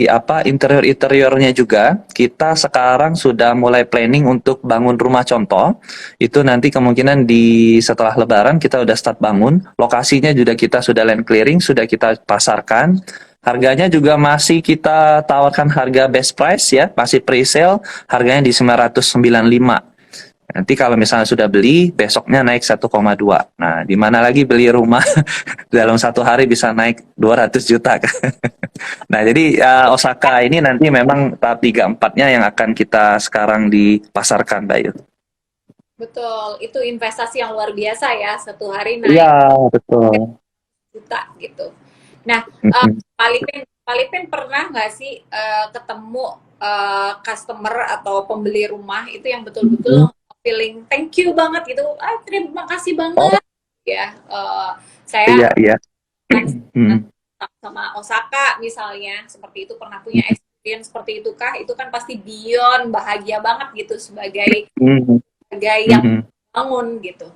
apa interior-interiornya juga kita sekarang sudah mulai planning untuk bangun rumah contoh. Itu nanti kemungkinan di setelah Lebaran kita udah start bangun. Lokasinya juga kita sudah land clearing, sudah kita pasarkan. Harganya juga masih kita tawarkan harga best price ya, masih pre-sale, harganya di 995. Nanti kalau misalnya sudah beli, besoknya naik 1,2. Nah, di mana lagi beli rumah dalam 1 hari bisa naik 200 juta kan? Nah, jadi Osaka ini nanti memang tahap 3 4-nya yang akan kita sekarang dipasarkan, Mbak Yu. Betul, itu investasi yang luar biasa ya, 1 hari Iya, naik betul. juta gitu. Nah, Mm-mm. Pak Lipin pernah nggak sih ketemu customer atau pembeli rumah itu yang Mm-mm. betul-betul feeling thank you banget gitu, terima kasih Oh, banget ya, iya, saya iya. Mm. sama Osaka misalnya seperti itu, pernah punya experience seperti itu kah? Itu kan pasti beyond bahagia banget gitu Mm. sebagai yang Mm. bangun gitu.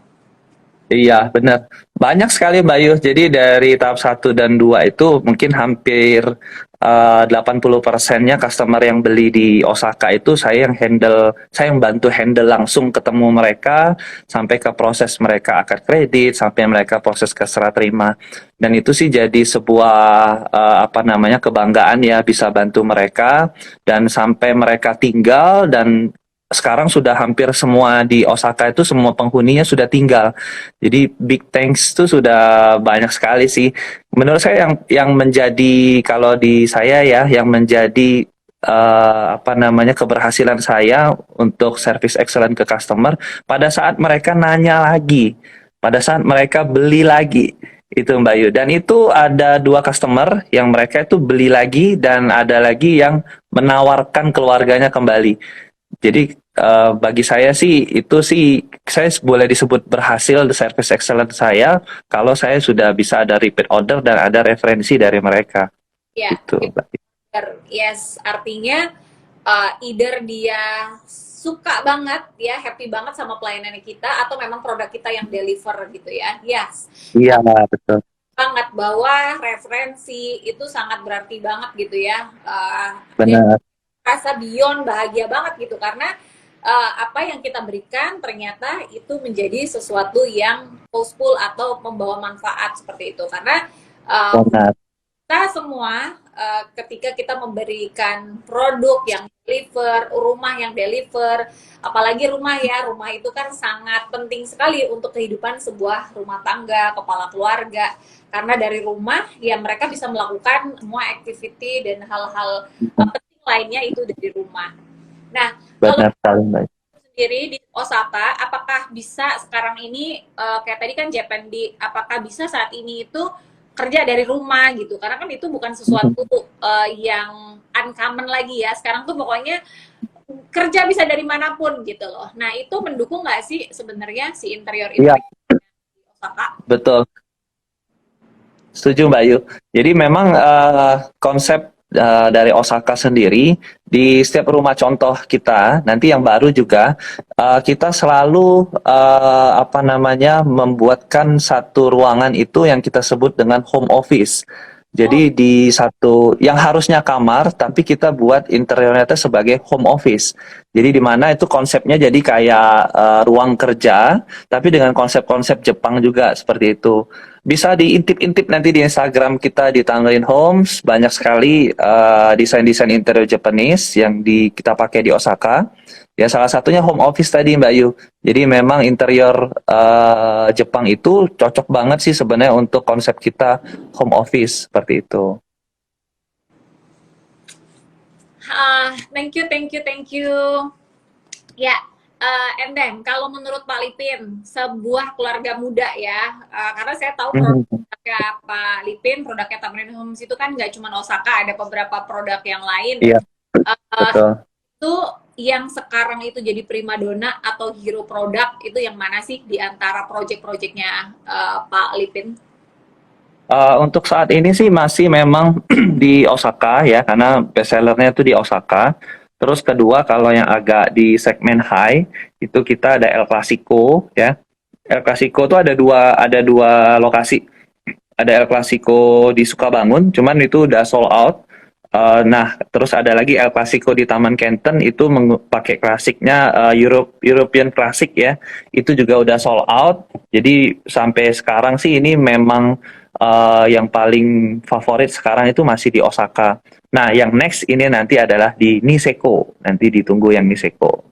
Iya, benar. Banyak sekali Mbak Yus. Jadi dari tahap 1 dan 2 itu mungkin hampir 80%-nya customer yang beli di Osaka itu saya yang bantu handle langsung ketemu mereka sampai ke proses mereka akad kredit, sampai mereka proses ke serah terima. Dan itu sih jadi sebuah apa namanya kebanggaan ya bisa bantu mereka dan sampai mereka tinggal dan sekarang sudah hampir semua di Osaka itu semua penghuninya sudah tinggal. Jadi big thanks itu sudah banyak sekali sih. Menurut saya yang menjadi kalau di saya ya yang menjadi apa namanya keberhasilan saya untuk service excellent ke customer pada saat mereka nanya lagi, pada saat mereka beli lagi itu Mbak Yu. Dan itu ada 2 customer yang mereka itu beli lagi dan ada lagi yang menawarkan keluarganya kembali. Jadi bagi saya sih itu sih saya boleh disebut berhasil the service excellent saya kalau saya sudah bisa ada repeat order dan ada referensi dari mereka Ya, itu. yes, artinya either dia suka banget ya, happy banget sama pelayanan kita atau memang produk kita yang deliver gitu ya. Yes, Iya betul, banget bahwa referensi itu sangat berarti banget gitu ya. Jadi benar, rasa beyond bahagia banget gitu karena apa yang kita berikan ternyata itu menjadi sesuatu yang useful atau membawa manfaat seperti itu karena uh, benar, kita semua ketika kita memberikan produk yang deliver, rumah yang deliver, apalagi rumah ya, rumah itu kan sangat penting sekali untuk kehidupan sebuah rumah tangga, kepala keluarga. Karena dari rumah ya mereka bisa melakukan semua activity dan hal-hal penting lainnya itu dari rumah. Nah, kalau benar sekali Mbak. sendiri di Osaka, apakah bisa sekarang ini kayak tadi kan Japandi, apakah bisa saat ini itu kerja dari rumah gitu? Karena kan itu bukan sesuatu yang uncommon lagi ya. Sekarang tuh pokoknya kerja bisa dari manapun gitu loh. Nah itu mendukung nggak sih sebenarnya si interior Iya interior di Osaka? betul. Setuju Mbak Yu. Jadi memang konsep dari Osaka sendiri di setiap rumah contoh kita nanti yang baru juga kita selalu apa namanya membuatkan satu ruangan itu yang kita sebut dengan home office. Oh Jadi di satu yang harusnya kamar tapi kita buat interiornya itu sebagai home office. Jadi di mana itu konsepnya jadi kayak ruang kerja tapi dengan konsep-konsep Jepang juga seperti itu. Bisa diintip-intip nanti di Instagram kita di Tangerine Homes, banyak sekali desain-desain interior Japanese yang kita pakai di Osaka. Ya salah satunya home office tadi Mbak Yu. Jadi memang interior Jepang itu cocok banget sih sebenarnya untuk konsep kita home office seperti itu. thank you, thank you, thank you. Ya, and then kalau menurut Pak Lipin, sebuah keluarga muda ya, karena saya tahu Mhm. Ya, Pak Lipin, produknya Tamrin Homes itu kan nggak cuma Osaka, ada beberapa produk yang lain. Iya, Eh, betul. itu yang sekarang itu jadi primadona atau hero produk itu yang mana sih di antara project-projectnya Pak Lipin? Untuk saat ini sih masih memang di Osaka ya, karena bestsellernya itu di Osaka. Terus kedua, kalau yang agak di segmen high, itu kita ada El Clasico ya. El Clasico tuh ada dua lokasi. Ada El Clasico di Sukabangun, cuman itu udah sold out. Nah, terus ada lagi El Clasico di Taman Kenton, itu pakai klasiknya European Classic ya. Itu juga udah sold out. Jadi sampai sekarang sih ini memang yang paling favorit sekarang itu masih di Osaka. Nah, yang next ini nanti adalah di Niseko. Nanti ditunggu yang Niseko.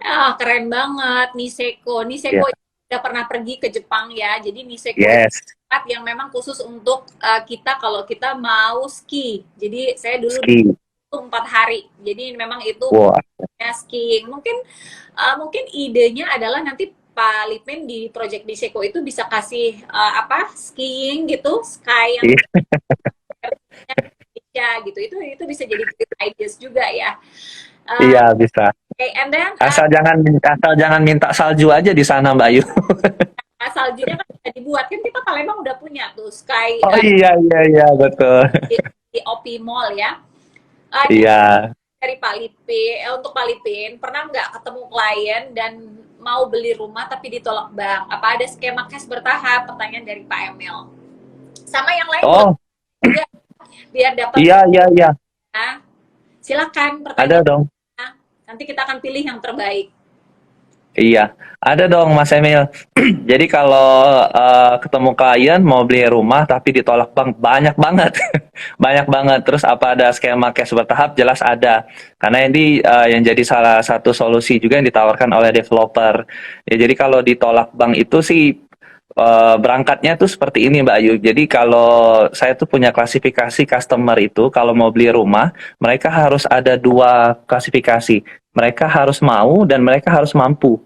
Ah, keren banget Niseko. Ya, Niseko udah pernah pergi ke Jepang ya. Jadi Niseko itu yes, tempat yang memang khusus untuk kita kalau kita mau ski. Jadi saya dulu di ski. itu 4 hari. Jadi memang itu Wah, ya, skiing. Mungkin idenya adalah nanti Pak Lipin di Project Niseko itu bisa kasih apa skiing gitu, sky yang iya, Indonesia gitu. Itu bisa jadi great ideas juga ya. iya bisa. Okay, and then Asal jangan minta salju aja di sana, Mbak Ayu. saljunya kan bisa dibuat kan kita Palembang udah punya tuh sky Oh iya iya iya betul. di OP Mall ya. Ini Iya. dari Pak Lipin, untuk Pak Lipin, pernah nggak ketemu klien dan mau beli rumah tapi ditolak bank? Apa ada skema cash bertahap? Pertanyaan dari Pak Emil. Sama yang lain boleh Oh juga biar dapat iya iya iya. ya. Silakan Ada pertanyaannya. dong. Nanti kita akan pilih yang terbaik. Iya, ada dong Mas Emil. Jadi kalau ketemu klien mau beli rumah tapi ditolak bank banyak banget, banyak banget. Terus apa ada skema cash bertahap? Jelas ada. Karena ini yang jadi salah satu solusi juga yang ditawarkan oleh developer. Ya jadi kalau ditolak bank itu sih berangkatnya tuh seperti ini Mbak Ayu. Jadi kalau saya tuh punya klasifikasi customer itu kalau mau beli rumah, mereka harus ada dua klasifikasi. Mereka harus mau dan mereka harus mampu.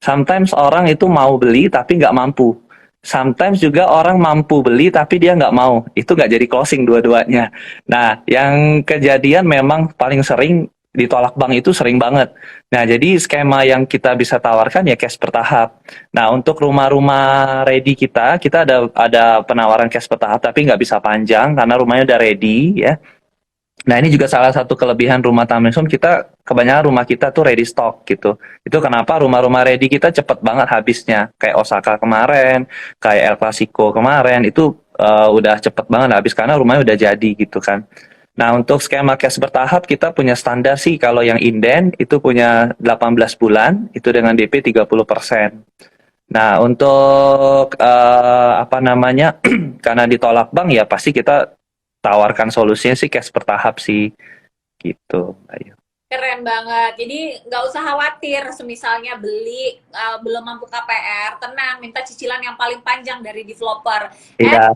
Sometimes orang itu mau beli tapi nggak mampu. Sometimes juga orang mampu beli tapi dia nggak mau. Itu nggak jadi closing dua-duanya. Nah, yang kejadian memang paling sering ditolak bank itu sering banget. Nah, jadi skema yang kita bisa tawarkan ya cash bertahap. Nah, untuk rumah-rumah ready kita ada penawaran cash bertahap tapi nggak bisa panjang karena rumahnya udah ready ya. Nah, ini juga salah satu kelebihan rumah Tamrin, kita kebanyakan rumah kita tuh ready stock gitu. Itu kenapa rumah-rumah ready kita cepet banget habisnya. Kayak Osaka kemarin, kayak El Clasico kemarin, itu udah cepet banget habis karena rumahnya udah jadi gitu kan. Nah, untuk skema cash bertahap kita punya standar sih kalau yang inden itu punya 18 bulan, itu dengan DP 30%. Nah, untuk apa namanya? Karena ditolak bank ya pasti kita tawarkan solusinya sih cash bertahap sih gitu. Ayo. Keren banget. Jadi nggak usah khawatir, semisalnya beli belum mampu KPR, tenang, minta cicilan yang paling panjang dari developer. Iya,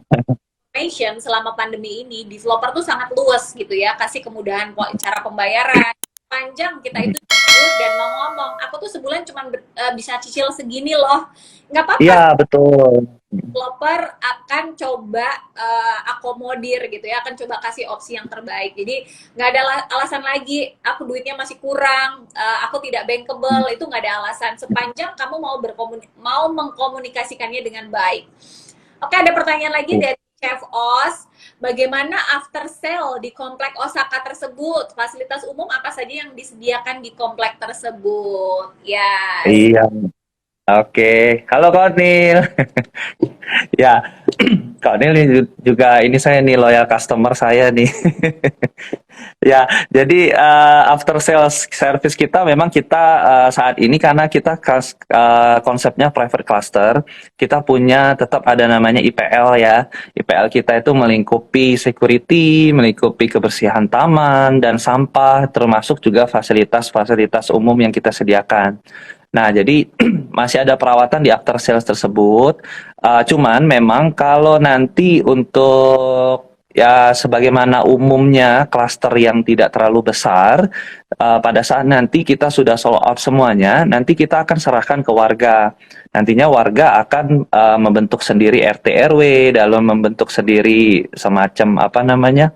Information selama pandemi ini, developer tuh sangat luas gitu ya, kasih kemudahan cara pembayaran. Panjang kita itu jujur dan mau ngomong, aku tuh sebulan cuma bisa cicil segini loh. Nggak apa-apa, iya betul. developer akan coba akomodir gitu ya, akan coba kasih opsi yang terbaik. Jadi nggak ada alasan lagi, aku duitnya masih kurang, aku tidak bankable, itu nggak ada alasan sepanjang kamu mau mengkomunikasikannya dengan baik. Oke, ada pertanyaan lagi dari Chef Os. Bagaimana after sale di komplek Osaka tersebut? Fasilitas umum apa saja yang disediakan di komplek tersebut? Yes. Iya. Oke. Halo Kak Nil. Ya, Kak Nil juga ini saya nih loyal customer saya nih. Ya, jadi after sales service kita memang kita saat ini karena kita konsepnya private cluster, kita punya tetap ada namanya IPL ya. IPL kita itu melingkupi security, melingkupi kebersihan taman dan sampah, termasuk juga fasilitas-fasilitas umum yang kita sediakan. Nah, jadi masih ada perawatan di after sales tersebut. Cuman memang kalau nanti untuk ya sebagaimana umumnya klaster yang tidak terlalu besar, pada saat nanti kita sudah sold out semuanya, nanti kita akan serahkan ke warga. Nantinya warga akan membentuk sendiri RT RW, dalam membentuk sendiri semacam apa namanya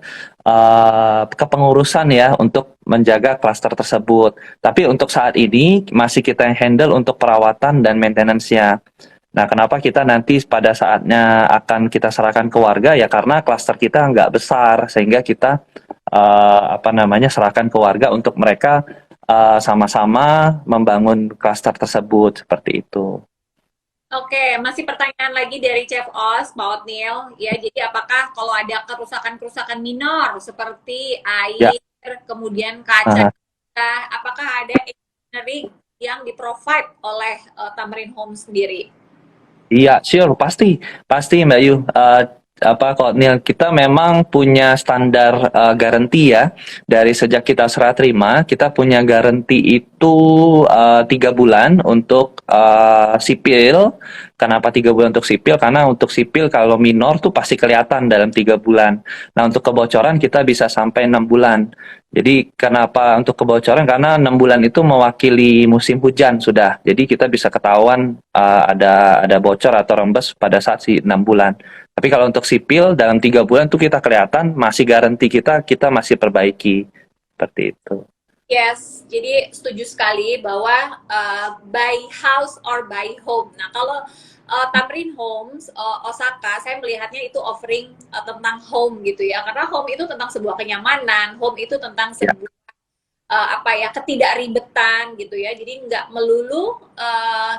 kepengurusan ya untuk menjaga klaster tersebut. Tapi untuk saat ini masih kita yang handle untuk perawatan dan maintenance-nya. Nah, kenapa kita nanti pada saatnya akan kita serahkan ke warga ya karena klaster kita nggak besar sehingga kita apa namanya serahkan ke warga untuk mereka sama-sama membangun klaster tersebut seperti itu. Oke, masih pertanyaan lagi dari Chef Os, Pak Otniel. Ya, jadi apakah kalau ada kerusakan-kerusakan minor seperti Ya, air, kemudian kaca, uh, apakah ada engineering yang di-provide oleh Tamrin Home sendiri? iya, sure, pasti, pasti Mbak Yu. Apa kok Nil, kita memang punya standar garansi ya. Dari sejak kita serah terima, kita punya garansi itu 3 bulan untuk sipil. Kenapa 3 bulan untuk sipil? Karena untuk sipil kalau minor tuh pasti kelihatan dalam 3 bulan. Nah untuk kebocoran kita bisa sampai 6 bulan. Jadi kenapa untuk kebocoran? Karena 6 bulan itu mewakili musim hujan sudah. Jadi kita bisa ketahuan ada bocor atau rembes pada saat si 6 bulan. Tapi kalau untuk sipil dalam 3 bulan tuh kita kelihatan masih garansi kita masih perbaiki seperti itu. Yes, jadi setuju sekali bahwa buy house or buy home. Nah, kalau Tamrin Homes Osaka, saya melihatnya itu offering tentang home gitu ya. Karena home itu tentang sebuah kenyamanan, home itu tentang Ya, sebuah apa ya ketidakribetan gitu ya. Jadi nggak melulu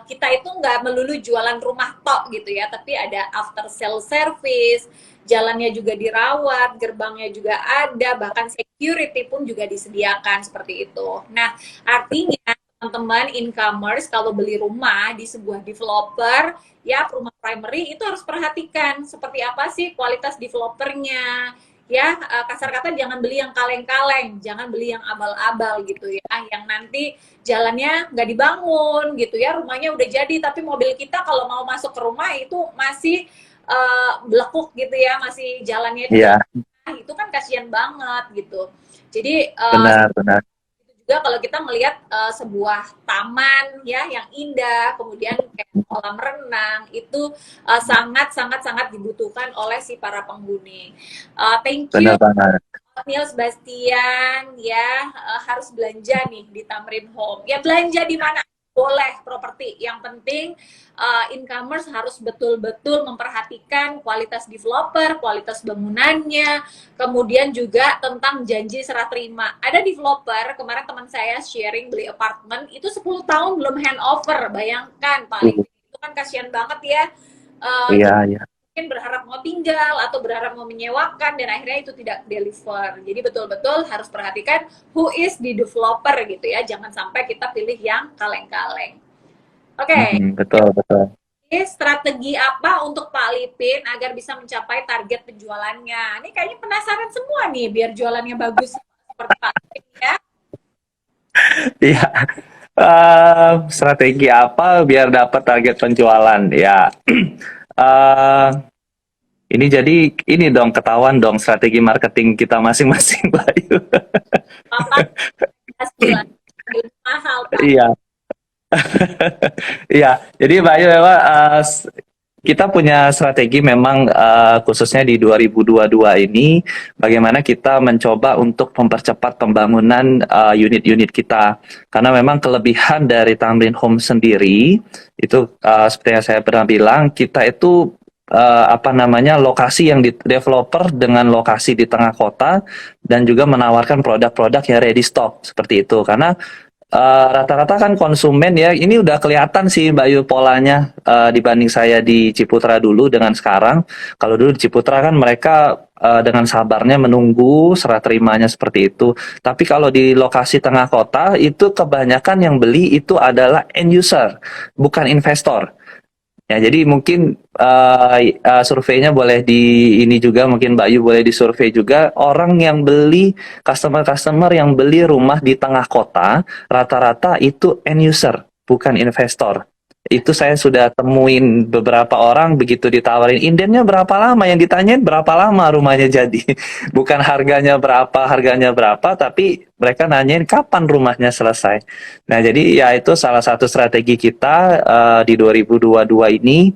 kita itu nggak melulu jualan rumah tok gitu ya, tapi ada after sale service, jalannya juga dirawat, gerbangnya juga ada, bahkan security pun juga disediakan seperti itu. Nah, artinya teman-teman incomers kalau beli rumah di sebuah developer ya rumah primary itu harus perhatikan seperti apa sih kualitas developernya ya, kasar kata jangan beli yang kaleng-kaleng, jangan beli yang abal-abal gitu ya, yang nanti jalannya nggak dibangun gitu ya, rumahnya udah jadi tapi mobil kita kalau mau masuk ke rumah itu masih belekuk gitu ya, masih jalannya itu iya, itu kan kasihan banget gitu. Jadi benar, benar, juga kalau kita melihat sebuah taman ya yang indah, kemudian kayak kolam renang itu sangat sangat sangat dibutuhkan oleh si para penghuni. Thank you benar banget. Niels Bastian ya, harus belanja nih di Tamrin Home. Ya belanja di mana boleh properti. Yang penting incomers harus betul-betul memperhatikan kualitas developer, kualitas bangunannya, kemudian juga tentang janji serah terima. Ada developer, kemarin teman saya sharing beli apartemen, itu 10 tahun belum handover. Bayangkan, paling Uh, itu kan kasihan banget ya. iya, Jadi iya, mungkin berharap mau tinggal atau berharap mau menyewakan dan akhirnya itu tidak deliver. Jadi betul-betul harus perhatikan who is the developer gitu ya. Jangan sampai kita pilih yang kaleng-kaleng. Oke, betul, betul. strategi apa untuk Pak Lipin agar bisa mencapai target penjualannya? Ini kayaknya penasaran semua nih biar jualannya bagus seperti Pak Lipin ya. Iya, strategi apa biar dapat target penjualan? Ya, eh, ini jadi ini dong ketahuan dong strategi marketing kita masing-masing, Bayu. Apa hasil mahal Pak? Iya, iya. Jadi Bayu memang kita punya strategi memang khususnya di 2022 ini bagaimana kita mencoba untuk mempercepat pembangunan unit-unit kita. Karena memang kelebihan dari Tamrin Home sendiri itu seperti yang saya pernah bilang, kita itu apa namanya lokasi yang di developer dengan lokasi di tengah kota dan juga menawarkan produk-produk yang ready stock seperti itu. Karena rata-rata kan konsumen ya, ini udah kelihatan sih Mbak Yu polanya dibanding saya di Ciputra dulu dengan sekarang. Kalau dulu di Ciputra kan mereka dengan sabarnya menunggu serah terimanya seperti itu. Tapi kalau di lokasi tengah kota itu kebanyakan yang beli itu adalah end user, bukan investor. Ya, jadi mungkin surveinya boleh di ini juga, mungkin Mbak Yu boleh disurvei juga orang yang beli customer-customer yang beli rumah di tengah kota rata-rata itu end user, bukan investor. Itu saya sudah temuin beberapa orang begitu ditawarin indennya berapa lama, yang ditanyain berapa lama rumahnya jadi. Bukan harganya berapa, tapi mereka nanyain kapan rumahnya selesai. Nah, jadi ya itu salah satu strategi kita di 2022 ini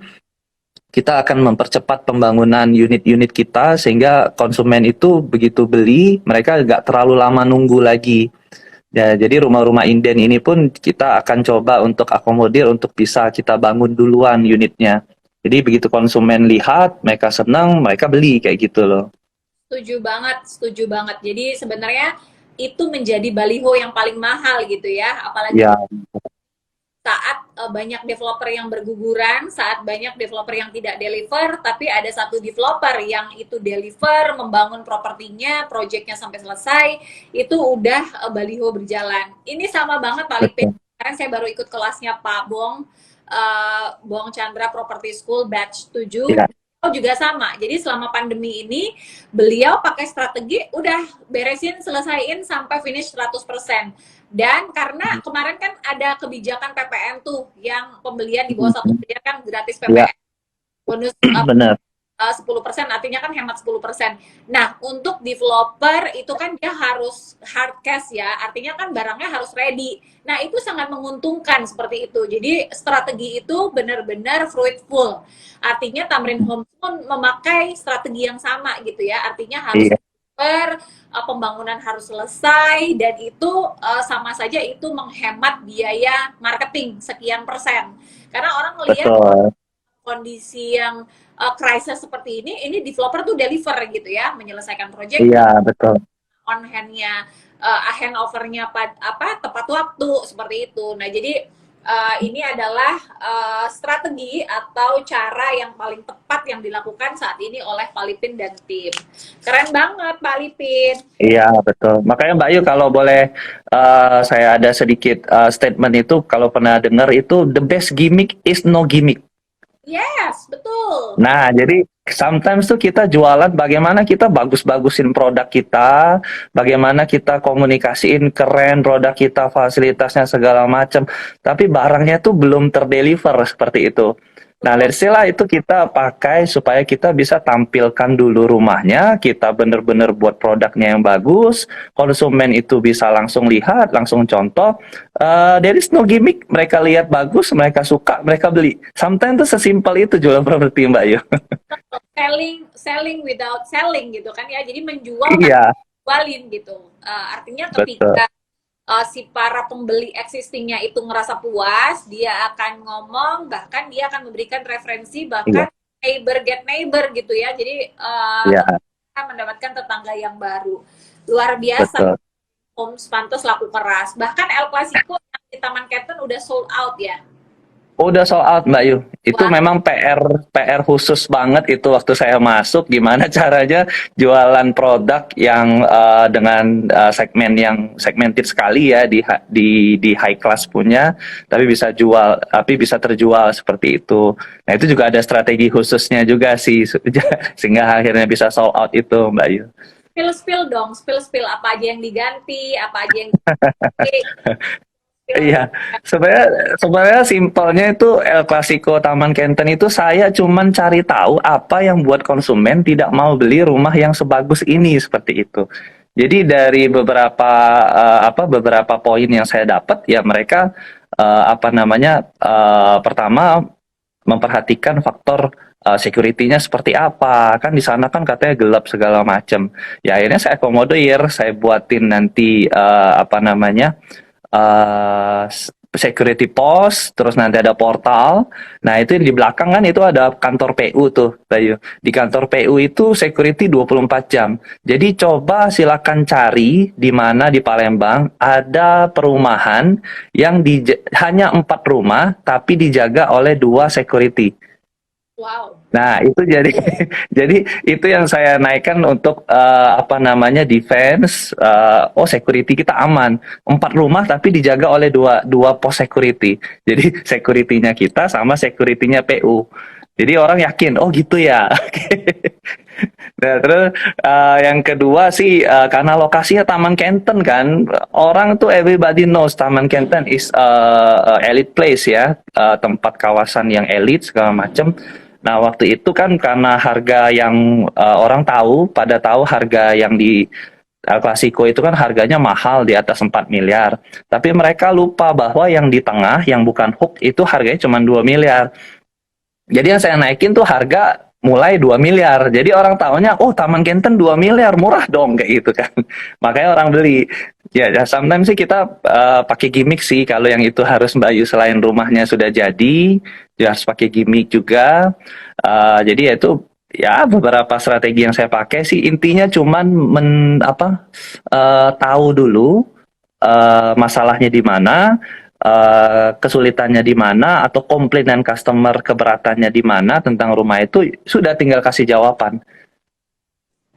kita akan mempercepat pembangunan unit-unit kita sehingga konsumen itu begitu beli mereka nggak terlalu lama nunggu lagi. Ya, jadi rumah-rumah inden ini pun kita akan coba untuk akomodir untuk bisa kita bangun duluan unitnya. Jadi begitu konsumen lihat, mereka senang, mereka beli kayak gitu loh. Setuju banget, setuju banget. Jadi sebenarnya itu menjadi baliho yang paling mahal gitu ya, apalagi Ya, saat banyak developer yang berguguran, saat banyak developer yang tidak deliver, tapi ada satu developer yang itu deliver, membangun propertinya, proyeknya sampai selesai, itu udah baliho berjalan. Ini sama banget Pak Lipin. betul. Sekarang saya baru ikut kelasnya Pak Bong, Bong Chandra Property School batch 7. Ya, Juga sama. Jadi selama pandemi ini beliau pakai strategi udah beresin, selesaiin sampai finish 100%. Dan karena kemarin kan ada kebijakan PPN tuh yang pembelian di bawah 1 miliar kan gratis ya, PPN. Bonus benar. 10%, artinya kan hemat 10%. Nah, untuk developer itu kan dia harus hard cash ya, artinya kan barangnya harus ready. Nah, itu sangat menguntungkan seperti itu. Jadi strategi itu benar-benar fruitful. Artinya Tamrin Homes pun memakai strategi yang sama gitu ya. Artinya harus Iya, pembangunan harus selesai dan itu sama saja itu menghemat biaya marketing sekian persen. Karena orang melihat betul. kondisi yang krisis seperti ini developer tuh deliver gitu ya, menyelesaikan proyek Iya, betul. on hand-nya, handover-nya tepat waktu seperti itu. Nah, jadi ini adalah strategi atau cara yang paling tepat yang dilakukan saat ini oleh Pak Lipin dan tim. Keren banget Pak Lipin. Iya, betul. Makanya Mbak Yu kalau boleh saya ada sedikit statement itu kalau pernah dengar itu the best gimmick is no gimmick. Yes, betul. Nah, jadi sometimes tuh kita jualan bagaimana kita bagus-bagusin produk kita, bagaimana kita komunikasiin keren produk kita, fasilitasnya segala macam, tapi barangnya tuh belum terdeliver seperti itu. Nah, let's say lah itu kita pakai supaya kita bisa tampilkan dulu rumahnya, kita bener-bener buat produknya yang bagus, konsumen itu bisa langsung lihat, langsung contoh. There is no gimmick, mereka lihat bagus, mereka suka, mereka beli. Sometimes tuh sesimpel itu jualan properti Mbak Yu. Selling without selling gitu kan ya. Jadi menjual Iya, jualin gitu. Artinya betul. ketika si para pembeli existingnya itu ngerasa puas, dia akan ngomong, bahkan dia akan memberikan referensi, Iya, bahkan neighbor get neighbor gitu ya. Jadi iya, tetangga mendapatkan tetangga yang baru. Luar biasa, betul. Homes pantas laku keras. Bahkan El Clasico yang di Taman Keten udah sold out ya. Udah sold out Mbak Yu. Itu Wah, memang PR khusus banget itu waktu saya masuk. Gimana caranya jualan produk yang dengan segmen yang segmented sekali ya di high class punya, tapi bisa terjual seperti itu. Nah itu juga ada strategi khususnya juga sih sehingga akhirnya bisa sold out itu Mbak Yu. spill dong, spill apa aja yang diganti, apa aja yang diganti. Iya, sebenarnya simpelnya itu El Clasico Taman Kenten itu saya cuman cari tahu apa yang buat konsumen tidak mau beli rumah yang sebagus ini seperti itu. Jadi dari beberapa poin yang saya dapat ya mereka pertama memperhatikan faktor security-nya seperti apa. Kan di sana kan katanya gelap segala macam. Ya akhirnya saya akomodir, saya buatin nanti uh, security post, terus nanti ada portal. Nah, itu di belakang kan itu ada kantor PU tuh, Bayu. Di kantor PU itu security 24 jam. Jadi coba silakan cari di mana di Palembang ada perumahan yang hanya 4 rumah tapi dijaga oleh 2 security. Wow. Nah, itu jadi jadi itu yang saya naikkan untuk defense. Security kita aman. 4 rumah tapi dijaga oleh dua pos security. Jadi security-nya kita sama security-nya PU. Jadi orang yakin, oh gitu ya. Nah, terus yang kedua sih karena lokasinya Taman Kenten kan, orang tuh everybody knows Taman Kenten is elite place ya, tempat kawasan yang elit segala macem. Nah, waktu itu kan karena harga yang orang tahu, pada tahu harga yang di El Clasico itu kan harganya mahal di atas 4 miliar. Tapi mereka lupa bahwa yang di tengah, yang bukan hook itu harganya cuma 2 miliar. Jadi yang saya naikin tuh harga mulai 2 miliar. Jadi orang tahunya, oh Taman Kenten 2 miliar, murah dong kayak gitu kan. Makanya orang beli. Ya, ya sometimes sih kita pakai gimmick sih kalau yang itu harus Mbak Ayu selain rumahnya sudah jadi, ya harus pakai gimmick juga. Jadi ya itu ya beberapa strategi yang saya pakai sih intinya cuman tahu dulu masalahnya di mana, kesulitannya di mana, atau komplainan customer keberatannya di mana tentang rumah itu, sudah tinggal kasih jawaban.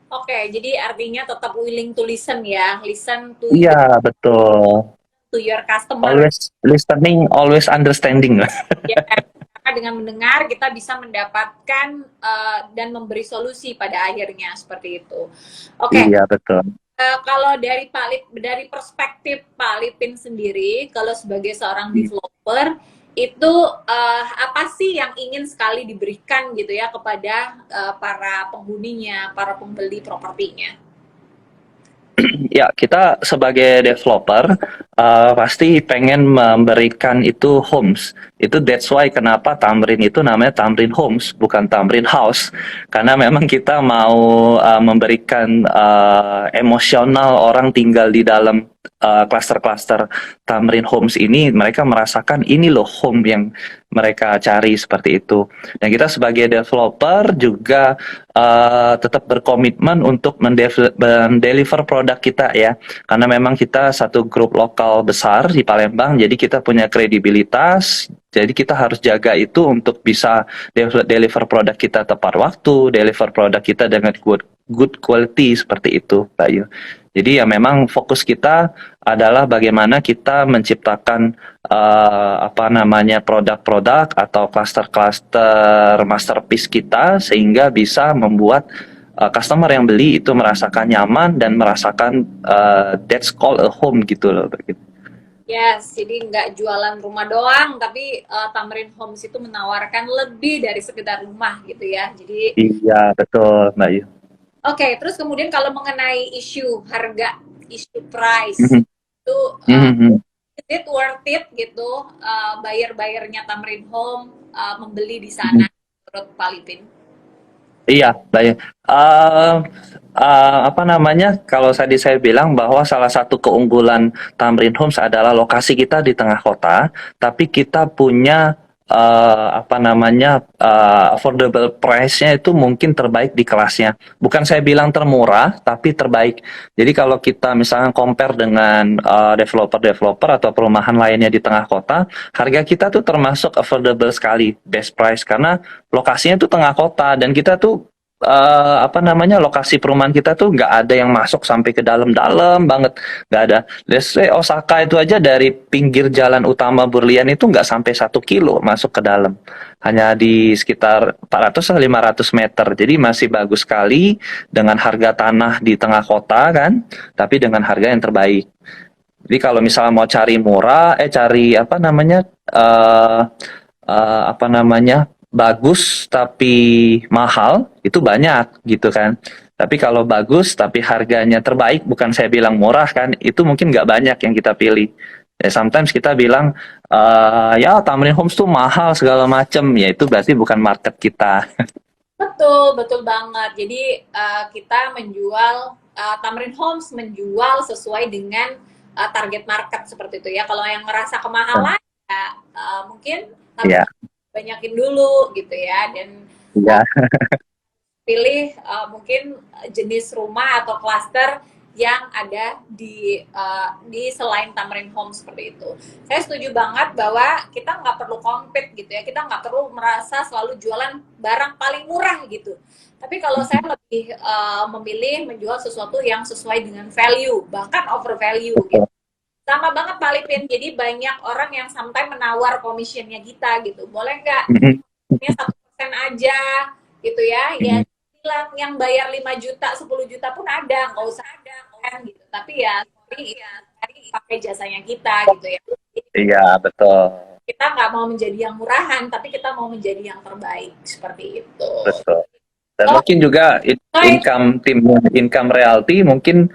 Oke, jadi artinya tetap willing to listen ya, listen Iya, betul. to your customer. Always listening, always understanding. Ya, karena dengan mendengar kita bisa mendapatkan dan memberi solusi pada akhirnya seperti itu. Oke, Iya, betul. kalau dari dari perspektif Pak Lipin sendiri, kalau sebagai seorang developer itu apa sih yang ingin sekali diberikan gitu ya kepada para penghuninya, para pembeli propertinya? Ya, kita sebagai developer pasti pengen memberikan itu homes. Itu that's why kenapa Tamrin itu namanya Tamrin Homes, bukan Tamrin House. Karena memang kita mau memberikan emosional orang tinggal di dalam cluster-cluster Tamrin Homes ini, mereka merasakan ini loh home yang mereka cari seperti itu. Dan kita sebagai developer juga tetap berkomitmen untuk mendeliver produk kita ya, karena memang kita satu grup lokal besar di Palembang, jadi kita punya kredibilitas, jadi kita harus jaga itu untuk bisa deliver produk kita tepat waktu, deliver produk kita dengan good quality seperti itu, Mbak Yu. Jadi ya memang fokus kita adalah bagaimana kita menciptakan produk-produk atau cluster-cluster masterpiece kita sehingga bisa membuat customer yang beli itu merasakan nyaman dan merasakan that's called a home gitu loh. Yes, jadi nggak jualan rumah doang, tapi Tamrin Homes itu menawarkan lebih dari sekedar rumah gitu ya. Jadi, Iya betul Mbak Yu. oke, terus kemudian kalau mengenai isu harga, isu price, Mhm. itu Mhm. is it worth it gitu, buyer-buyernya Tamrin Home membeli di Mhm. sana, menurut Pak Lipin? Iya, baik. Apa namanya? Kalau tadi saya bilang bahwa salah satu keunggulan Tamrin Homes adalah lokasi kita di tengah kota, tapi kita punya affordable price-nya itu mungkin terbaik di kelasnya. Bukan saya bilang termurah, tapi terbaik. Jadi kalau kita misalnya compare dengan developer-developer atau perumahan lainnya di tengah kota, harga kita tuh termasuk affordable sekali, best price karena lokasinya tuh tengah kota dan kita tuh lokasi perumahan kita tuh nggak ada yang masuk sampai ke dalam-dalam banget, nggak ada. Let's say Osaka itu aja dari pinggir jalan utama Berlian itu nggak sampai 1 kilo masuk ke dalam, hanya di sekitar 400-500 meter. Jadi masih bagus sekali dengan harga tanah di tengah kota kan, tapi dengan harga yang terbaik. Jadi kalau misalnya mau cari murah, cari eh bagus tapi mahal, itu banyak gitu kan. Tapi kalau bagus tapi harganya terbaik, bukan saya bilang murah kan, itu mungkin nggak banyak yang kita pilih. Ya, sometimes kita bilang ya Tamrin Homes tuh mahal segala macem, ya itu berarti bukan market kita. Betul, betul banget. Jadi kita menjual Tamrin Homes menjual sesuai dengan target market seperti itu ya. Kalau yang ngerasa kemahalan ya mungkin Ya, banyakin dulu gitu ya dan ya. pilih mungkin jenis rumah atau klaster yang ada di selain Tamrin Home seperti itu. Saya setuju banget bahwa kita nggak perlu compete gitu ya, kita nggak perlu merasa selalu jualan barang paling murah gitu. Tapi kalau saya lebih memilih menjual sesuatu yang sesuai dengan value, bahkan over value gitu. Sama banget Pak Lipin, jadi banyak orang yang sometimes menawar commissionnya kita gitu. Boleh nggak? Ini 1% aja gitu ya. Ya bilang yang bayar 5 juta, 10 juta pun ada, nggak usah ada kan gitu. Tapi ya, sorry ya, pakai jasanya kita gitu ya. Iya, betul. Kita nggak mau menjadi yang murahan, tapi kita mau menjadi yang terbaik seperti itu. Betul. Dan Oh, mungkin juga baik. income realty mungkin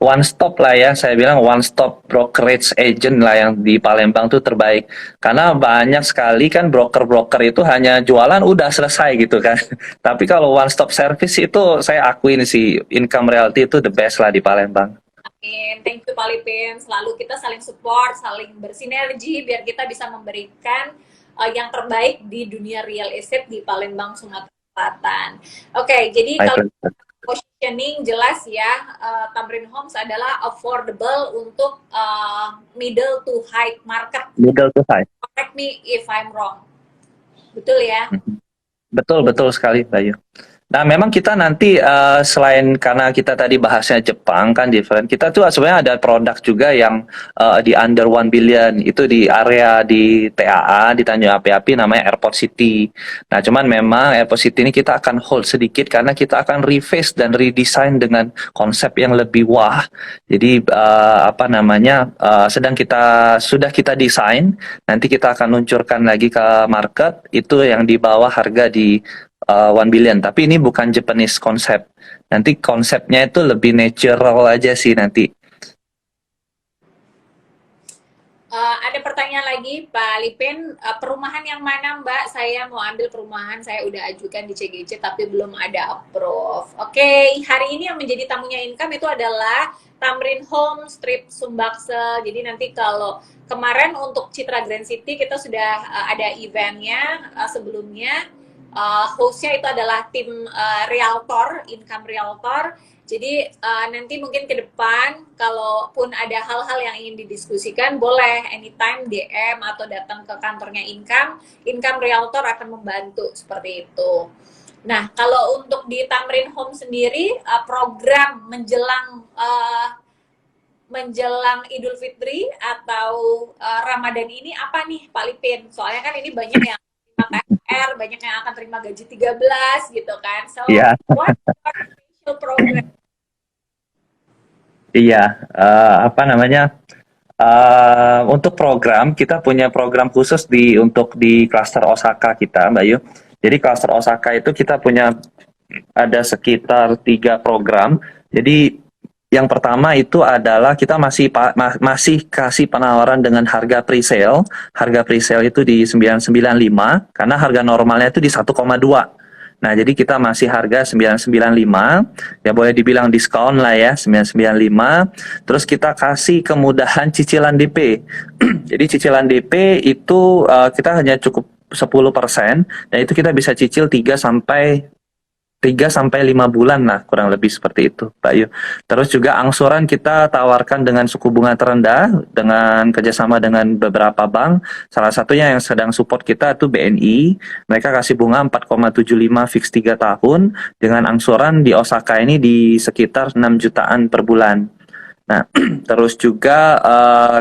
one stop lah ya, saya bilang one stop brokerage agent lah yang di Palembang tuh terbaik. Karena banyak sekali kan broker-broker itu hanya jualan udah selesai gitu kan. Tapi kalau one stop service itu saya akuin sih income realty itu the best lah di Palembang. Amin. Thank you Pak Lipin. Selalu kita saling support, saling bersinergi biar kita bisa memberikan yang terbaik di dunia real estate di Palembang, Sumatera Selatan. Oke, jadi kalau positioning jelas ya, Tamrin Homes adalah affordable untuk middle to high market. Middle to high. Correct me if I'm wrong. Betul ya? Betul, betul sekali, Bayu. Nah, memang kita nanti selain karena kita tadi bahasnya Jepang kan different, kita tuh sebenarnya ada produk juga yang di under 1 billion itu di area di TAA di Tanjung Api-Api namanya Airport City. Nah, cuman memang Airport City ini kita akan hold sedikit karena kita akan reface dan redesign dengan konsep yang lebih wah. Jadi apa namanya sudah kita desain, nanti kita akan luncurkan lagi ke market itu yang di bawah harga di 1 billion, tapi ini bukan Japanese konsep. Nanti konsepnya itu lebih natural aja sih nanti. Ada pertanyaan lagi, Pak Lipin. Perumahan yang mana, Mbak? Saya mau ambil perumahan, saya udah ajukan di CGC, tapi belum ada approve. Oke, hari ini yang menjadi tamunya Income itu adalah Tamrin Home, Strip Sumbaksel. Jadi nanti kalau kemarin untuk Citra Grand City, kita sudah ada eventnya sebelumnya. Hostnya itu adalah tim Realtor, Income Realtor. Jadi nanti mungkin ke depan, kalaupun ada hal-hal yang ingin didiskusikan, boleh anytime DM atau datang ke kantornya Income Realtor akan membantu seperti itu. Nah, kalau untuk di Tamrin Home sendiri, program menjelang Idul Fitri atau Ramadan ini apa nih Pak Lipin? Soalnya kan ini banyak yang terima THR, banyak yang akan terima gaji 13 gitu kan. So, what are special program? Iya, apa namanya? Untuk program kita punya program khusus untuk di klaster Osaka kita, Mbak Yu. Jadi klaster Osaka itu kita punya ada sekitar 3 program. Jadi yang pertama itu adalah kita masih kasih penawaran dengan harga pre-sale. Harga pre-sale itu di 995 karena harga normalnya itu di 1,2. Nah, jadi kita masih harga 995, ya boleh dibilang diskon lah ya, 995. Terus kita kasih kemudahan cicilan DP. Jadi cicilan DP itu kita hanya cukup 10%, dan itu kita bisa cicil 3 sampai 5 bulan lah, kurang lebih seperti itu, Pak Yu. Terus juga angsuran kita tawarkan dengan suku bunga terendah, dengan kerjasama dengan beberapa bank. Salah satunya yang sedang support kita itu BNI. Mereka kasih bunga 4,75 fix 3 tahun, dengan angsuran di Osaka ini di sekitar 6 jutaan per bulan. Nah, terus juga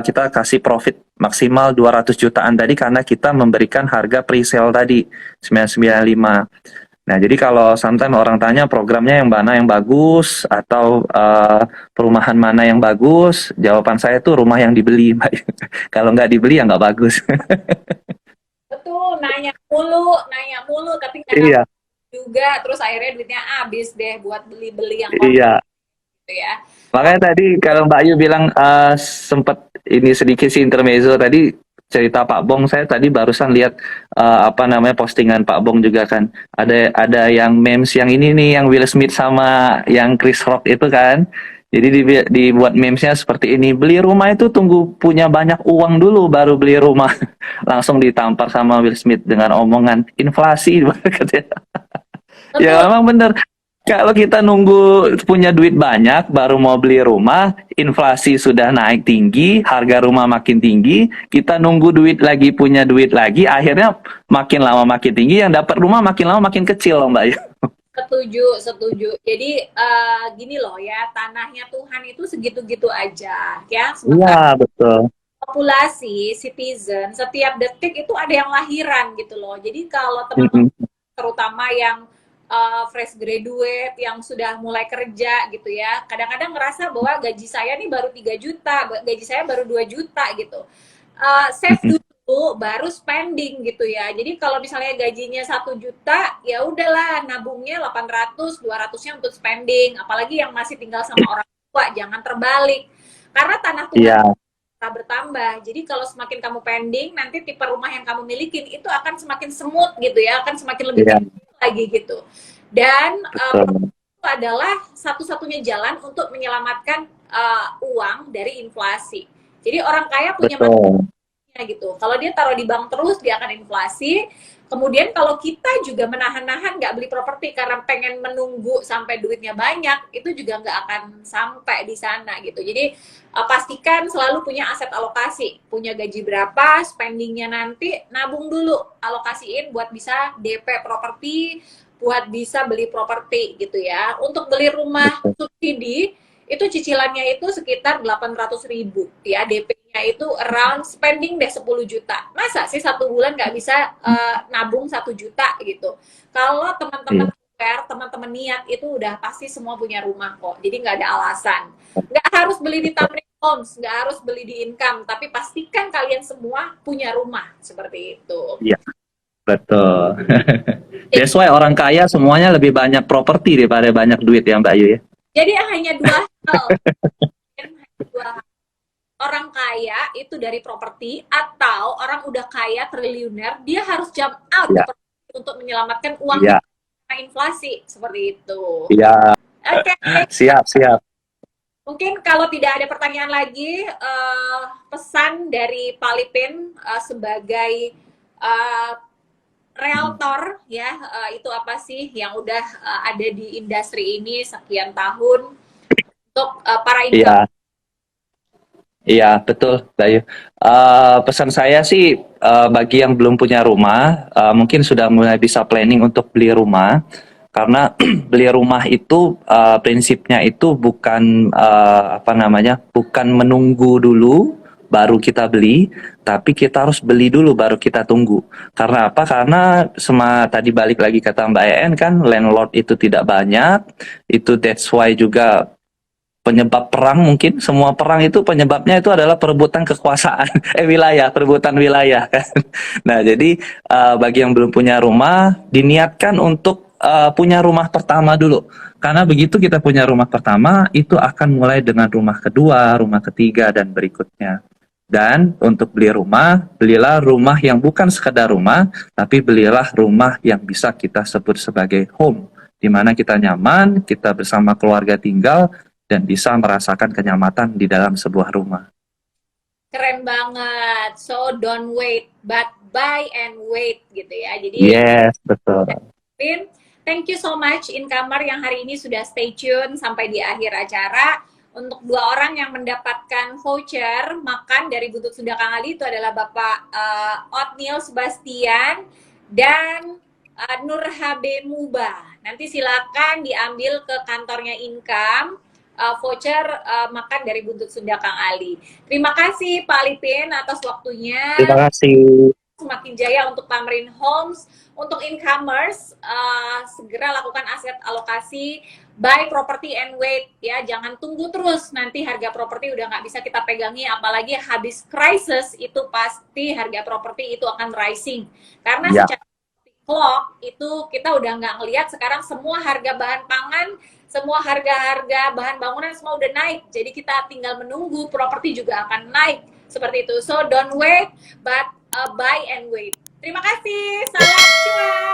kita kasih profit maksimal 200 jutaan tadi karena kita memberikan harga pre-sale tadi 995. Nah, jadi kalau sometimes orang tanya programnya yang mana yang bagus atau perumahan mana yang bagus, jawaban saya tuh rumah yang dibeli, Mbak. Kalau nggak dibeli ya nggak bagus. Betul, nanya mulu, tapi nggak Iya, juga, terus akhirnya duitnya habis deh buat beli-beli yang iya. gitu ya. Makanya tadi kalau Mbak Ayu bilang sempat ini sedikit sih intermezzo tadi cerita Pak Bong, saya tadi barusan lihat apa namanya postingan Pak Bong juga kan. Ada yang memes yang ini nih yang Will Smith sama yang Chris Rock itu kan. Jadi dibuat memesnya seperti ini. Beli rumah itu tunggu punya banyak uang dulu baru beli rumah. Langsung ditampar sama Will Smith dengan omongan inflasi katanya. Ya memang bener. Kalau kita nunggu punya duit banyak baru mau beli rumah, inflasi sudah naik tinggi, harga rumah makin tinggi, kita nunggu duit lagi punya duit lagi, akhirnya makin lama makin tinggi, yang dapat rumah makin lama makin kecil loh Mbak Yu. Setuju. Jadi gini loh ya, tanahnya Tuhan itu segitu-gitu aja ya. Iya, betul. Populasi citizen setiap detik itu ada yang lahiran gitu loh. Jadi kalau teman-teman terutama yang fresh graduate yang sudah mulai kerja gitu ya, kadang-kadang ngerasa bahwa gaji saya nih baru 3 juta, gaji saya baru 2 juta gitu. Save dulu baru spending gitu ya. Jadi kalau misalnya gajinya 1 juta, ya udahlah nabungnya 800, 200-nya untuk spending. Apalagi yang masih tinggal sama orang tua, jangan terbalik. Karena tanah Tuhan Iya, bertambah. Jadi kalau semakin kamu pending, nanti tipe rumah yang kamu milikin itu akan semakin semut gitu ya, akan semakin lebih iya, kecil lagi gitu. Dan betul, itu adalah satu-satunya jalan untuk menyelamatkan uang dari inflasi. Jadi orang kaya punya betul. gitu. Kalau dia taruh di bank terus, dia akan inflasi. Kemudian kalau kita juga menahan-nahan nggak beli properti karena pengen menunggu sampai duitnya banyak, itu juga nggak akan sampai di sana gitu. Jadi pastikan selalu punya aset alokasi, punya gaji berapa, spendingnya nanti nabung dulu, alokasiin buat bisa DP properti, buat bisa beli properti gitu ya. Untuk beli rumah subsidi itu cicilannya itu sekitar 800.000 ya, DP-nya itu around spending deh 10 juta. Masa sih 1 bulan nggak bisa nabung 1 juta gitu. Kalau teman-teman Iya. care, teman-teman niat itu udah pasti semua punya rumah kok. Jadi nggak ada alasan. Nggak harus beli di Tamrin Homes, nggak harus beli di Income, tapi pastikan kalian semua punya rumah seperti itu. Iya, betul. That's why orang kaya semuanya lebih banyak properti daripada banyak duit ya Mbak Ayu ya. Jadi hanya dua hal. Orang kaya itu dari properti, atau orang udah kaya triliuner dia harus jump out ke Iya, properti untuk menyelamatkan uang iya, karena inflasi seperti itu. iya. Oke, Siap, siap. mungkin kalau tidak ada pertanyaan lagi, pesan dari Pak Lipin sebagai uh, realtor ya, itu apa sih yang udah ada di industri ini sekian tahun untuk para investor? Iya, iya, betul, Mbak Ayu. Pesan saya sih bagi yang belum punya rumah, mungkin sudah mulai bisa planning untuk beli rumah, karena beli rumah itu prinsipnya itu bukan apa namanya, bukan menunggu dulu baru kita beli, tapi kita harus beli dulu baru kita tunggu. Karena apa? Karena tadi balik lagi kata Mbak En kan, landlord itu tidak banyak, itu that's why juga penyebab perang, mungkin semua perang itu penyebabnya itu adalah perebutan kekuasaan wilayah, perebutan wilayah kan. Nah, jadi bagi yang belum punya rumah diniatkan untuk punya rumah pertama dulu. Karena begitu kita punya rumah pertama, itu akan mulai dengan rumah kedua, rumah ketiga dan berikutnya. Dan untuk beli rumah, belilah rumah yang bukan sekedar rumah, tapi belilah rumah yang bisa kita sebut sebagai home, di mana kita nyaman, kita bersama keluarga tinggal, dan bisa merasakan kenyamanan di dalam sebuah rumah. Keren banget. So don't wait, but buy and wait gitu ya. Jadi Yes, betul. Pin, thank you so much Incomer yang hari ini sudah stay tune sampai di akhir acara. Untuk 2 orang yang mendapatkan voucher makan dari Buntut Sunda Kang Ali itu adalah Bapak Otniel Sebastian dan Nur HB Muba. Nanti silakan diambil ke kantornya Income voucher makan dari Buntut Sunda Kang Ali. Terima kasih Pak Lipin atas waktunya. Terima kasih. Semakin jaya untuk Tamrin Homes. Untuk incomers, segera lakukan aset alokasi, buy property and wait ya, jangan tunggu terus nanti harga properti udah nggak bisa kita pegangi, apalagi habis crisis itu pasti harga properti itu akan rising karena secara clock itu kita udah nggak ngelihat sekarang semua harga bahan pangan, semua harga-harga bahan bangunan semua udah naik, jadi kita tinggal menunggu properti juga akan naik seperti itu. So don't wait but buy and wait. Terima kasih, salam cuan.